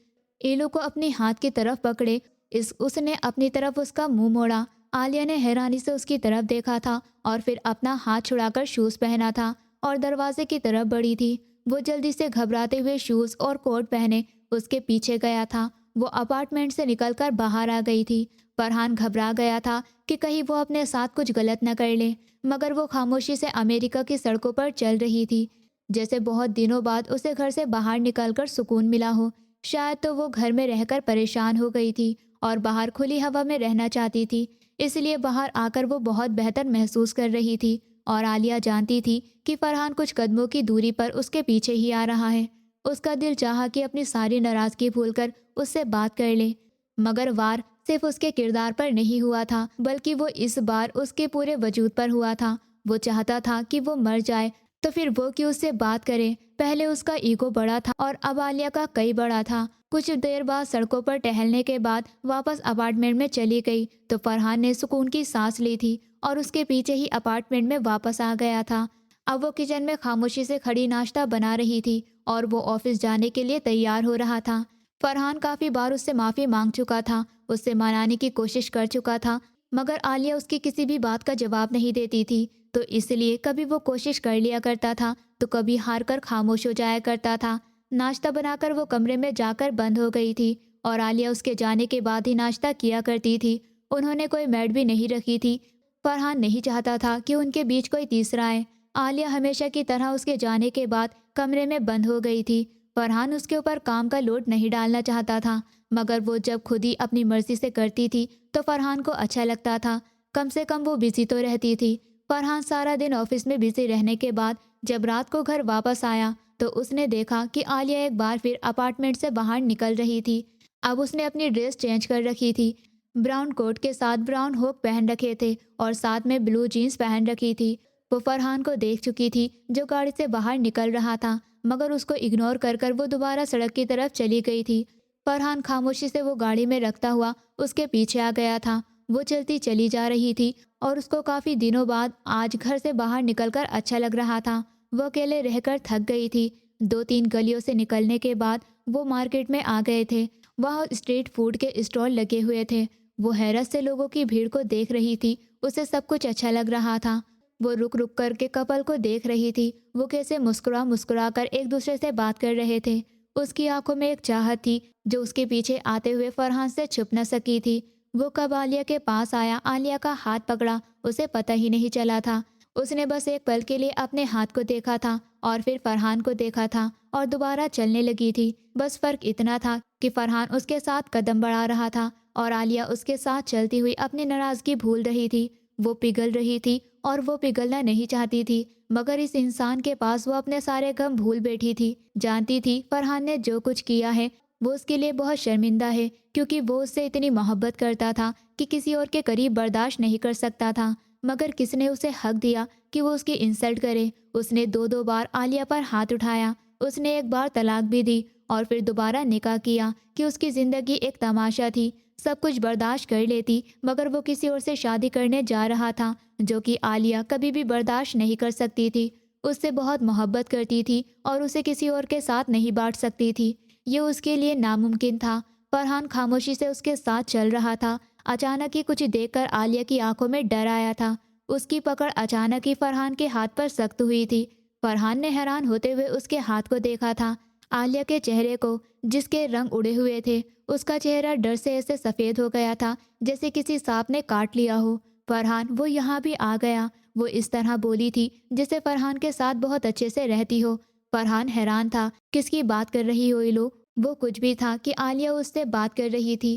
ایلو کو اپنی ہاتھ کی طرف پکڑے، اس نے اپنی طرف اس کا منہ موڑا۔ عالیہ نے حیرانی سے اس کی طرف دیکھا تھا اور پھر اپنا ہاتھ چھڑا کر شوز پہنا تھا اور دروازے کی طرف بڑھی تھی۔ وہ جلدی سے گھبراتے ہوئے شوز اور کوٹ پہنے اس کے پیچھے گیا تھا۔ وہ اپارٹمنٹ سے نکل کر باہر آ گئی تھی۔ فرحان گھبرا گیا تھا کہ کہیں وہ اپنے ساتھ کچھ غلط نہ کر لے، مگر وہ خاموشی سے امریکہ کی سڑکوں پر چل رہی تھی، جیسے بہت دنوں بعد اسے گھر سے باہر نکل کر سکون ملا ہو۔ شاید تو وہ گھر میں رہ کر پریشان ہو گئی تھی اور باہر کھلی ہوا میں رہنا چاہتی تھی، اس لیے باہر آ کر وہ بہت بہتر محسوس کر رہی تھی، اور عالیہ جانتی تھی کہ فرحان کچھ قدموں کی دوری پر اس کے پیچھے ہی آ رہا ہے۔ اس کا دل چاہا کہ اپنی ساری ناراضگی بھول کر اس سے بات کر لے، مگر وار صرف اس کے کردار پر نہیں ہوا تھا، بلکہ وہ اس بار اس کے پورے وجود پر ہوا تھا۔ وہ چاہتا تھا کہ وہ مر جائے تو پھر وہ کیوں اس سے بات کرے۔ پہلے اس کا ایگو بڑا تھا اور اب عالیہ کا کئی بڑا تھا۔ کچھ دیر بعد سڑکوں پر ٹہلنے کے بعد واپس اپارٹمنٹ میں چلی گئی تو فرحان نے سکون کی سانس لی تھی اور اس کے پیچھے ہی اپارٹمنٹ میں واپس آ گیا تھا۔ اب وہ کچن میں خاموشی سے کھڑی ناشتہ بنا رہی تھی اور وہ آفس جانے کے لیے تیار ہو رہا تھا۔ فرحان کافی بار اس سے معافی مانگ چکا تھا، اس سے منانے کی کوشش کر چکا تھا، مگر عالیہ اس کی کسی بھی بات کا جواب نہیں دیتی تھی، تو اس لیے کبھی وہ کوشش کر لیا کرتا تھا تو کبھی ہار کر خاموش ہو جایا کرتا تھا۔ ناشتہ بنا کر وہ کمرے میں جا کر بند ہو گئی تھی اور عالیہ اس کے جانے کے بعد ہی ناشتہ کیا کرتی تھی۔ انہوں نے کوئی میڈ بھی نہیں رکھی تھی۔ فرحان نہیں چاہتا تھا کہ ان کے بیچ کوئی تیسرا آئے۔ عالیہ ہمیشہ کی طرح اس کے جانے کے بعد کمرے میں بند ہو گئی تھی۔ فرحان اس کے اوپر کام کا لوڈ نہیں ڈالنا چاہتا تھا، مگر وہ جب خود ہی اپنی مرضی سے کرتی تھی تو فرحان کو اچھا لگتا تھا، کم سے کم وہ بزی تو رہتی تھی۔ فرحان سارا دن آفس میں بزی رہنے کے بعد جب رات کو گھر واپس آیا تو اس نے دیکھا کہ عالیہ ایک بار پھر اپارٹمنٹ سے باہر نکل رہی تھی۔ اب اس نے اپنی ڈریس چینج کر رکھی تھی، براؤن کوٹ کے ساتھ براؤن ہوک پہن رکھے تھے اور ساتھ میں بلو جینس پہن رکھی تھی۔ وہ فرحان کو دیکھ چکی تھی جو گاڑی سے باہر نکل رہا تھا، مگر اس کو اگنور کر کر وہ دوبارہ سڑک کی طرف چلی گئی تھی۔ فرحان خاموشی سے وہ گاڑی میں رکھتا ہوا اس کے پیچھے آ گیا تھا۔ وہ چلتی چلی جا رہی تھی اور اس کو کافی دنوں بعد آج گھر سے باہر نکل کر اچھا لگ رہا تھا۔ وہ اکیلے رہ کر تھک گئی تھی۔ 2-3 گلیوں سے نکلنے کے بعد وہ مارکیٹ میں آ گئے تھے۔ وہاں اسٹریٹ فوڈ کے اسٹال لگے ہوئے تھے۔ وہ حیرت سے لوگوں کی بھیڑ کو دیکھ رہی تھی، اسے سب کچھ اچھا لگ رہا تھا۔ وہ رک رک کر کے کپل کو دیکھ رہی تھی، وہ کیسے مسکرا کر ایک دوسرے سے بات کر رہے تھے۔ اس کی آنکھوں میں ایک چاہت تھی جو اس کے پیچھے آتے ہوئے فرحان سے چھپ نہ سکی تھی۔ وہ کب عالیہ کے پاس آیا، عالیہ کا ہاتھ پکڑا، اسے پتہ ہی نہیں چلا تھا۔ اس نے بس ایک پل کے لیے اپنے ہاتھ کو دیکھا تھا اور پھر فرحان کو دیکھا تھا اور دوبارہ چلنے لگی تھی۔ بس فرق اتنا تھا کہ فرحان اس کے ساتھ قدم بڑھا رہا تھا اور عالیہ اس کے ساتھ چلتی ہوئی اپنی ناراضگی بھول رہی تھی۔ وہ پگھل رہی تھی اور وہ پگھلنا نہیں چاہتی تھی، مگر اس انسان کے پاس وہ اپنے سارے غم بھول بیٹھی تھی۔ جانتی تھی فرحان نے جو کچھ کیا ہے وہ اس کے لیے بہت شرمندہ ہے، کیونکہ وہ اس سے اتنی محبت کرتا تھا کہ کسی اور کے قریب برداشت نہیں کر سکتا تھا، مگر کس نے اسے حق دیا کہ وہ اس کی انسلٹ کرے۔ اس نے 2 بار عالیہ پر ہاتھ اٹھایا، اس نے ایک بار طلاق بھی دی اور پھر دوبارہ نکاح کیا کہ اس کی زندگی ایک تماشا تھی۔ سب کچھ برداشت کر لیتی، مگر وہ کسی اور سے شادی کرنے جا رہا تھا جو کہ عالیہ کبھی بھی برداشت نہیں کر سکتی تھی۔ اس سے بہت محبت کرتی تھی اور اسے کسی اور کے ساتھ نہیں بانٹ سکتی تھی، یہ اس کے لیے ناممکن تھا۔ فرحان خاموشی سے اس کے ساتھ چل رہا تھا۔ اچانک ہی کچھ دیکھ کر عالیہ کی آنکھوں میں ڈر آیا تھا۔ اس کی پکڑ اچانک ہی فرحان کے ہاتھ پر سخت ہوئی تھی۔ فرحان نے حیران ہوتے ہوئے اس کے ہاتھ کو دیکھا تھا، عالیہ کے چہرے کو جس کے رنگ اڑے ہوئے تھے۔ اس کا چہرہ ڈر سے ایسے سفید ہو گیا تھا جیسے کسی سانپ نے کاٹ لیا ہو۔ فرحان، وہ یہاں بھی آ گیا، وہ اس طرح بولی تھی جسے فرحان کے ساتھ بہت اچھے سے رہتی ہو۔ فرحان حیران تھا، کس کی بات کر رہی ہو ایلو؟ وہ کچھ بھی تھا کہ عالیہ اس سے بات کر رہی تھی۔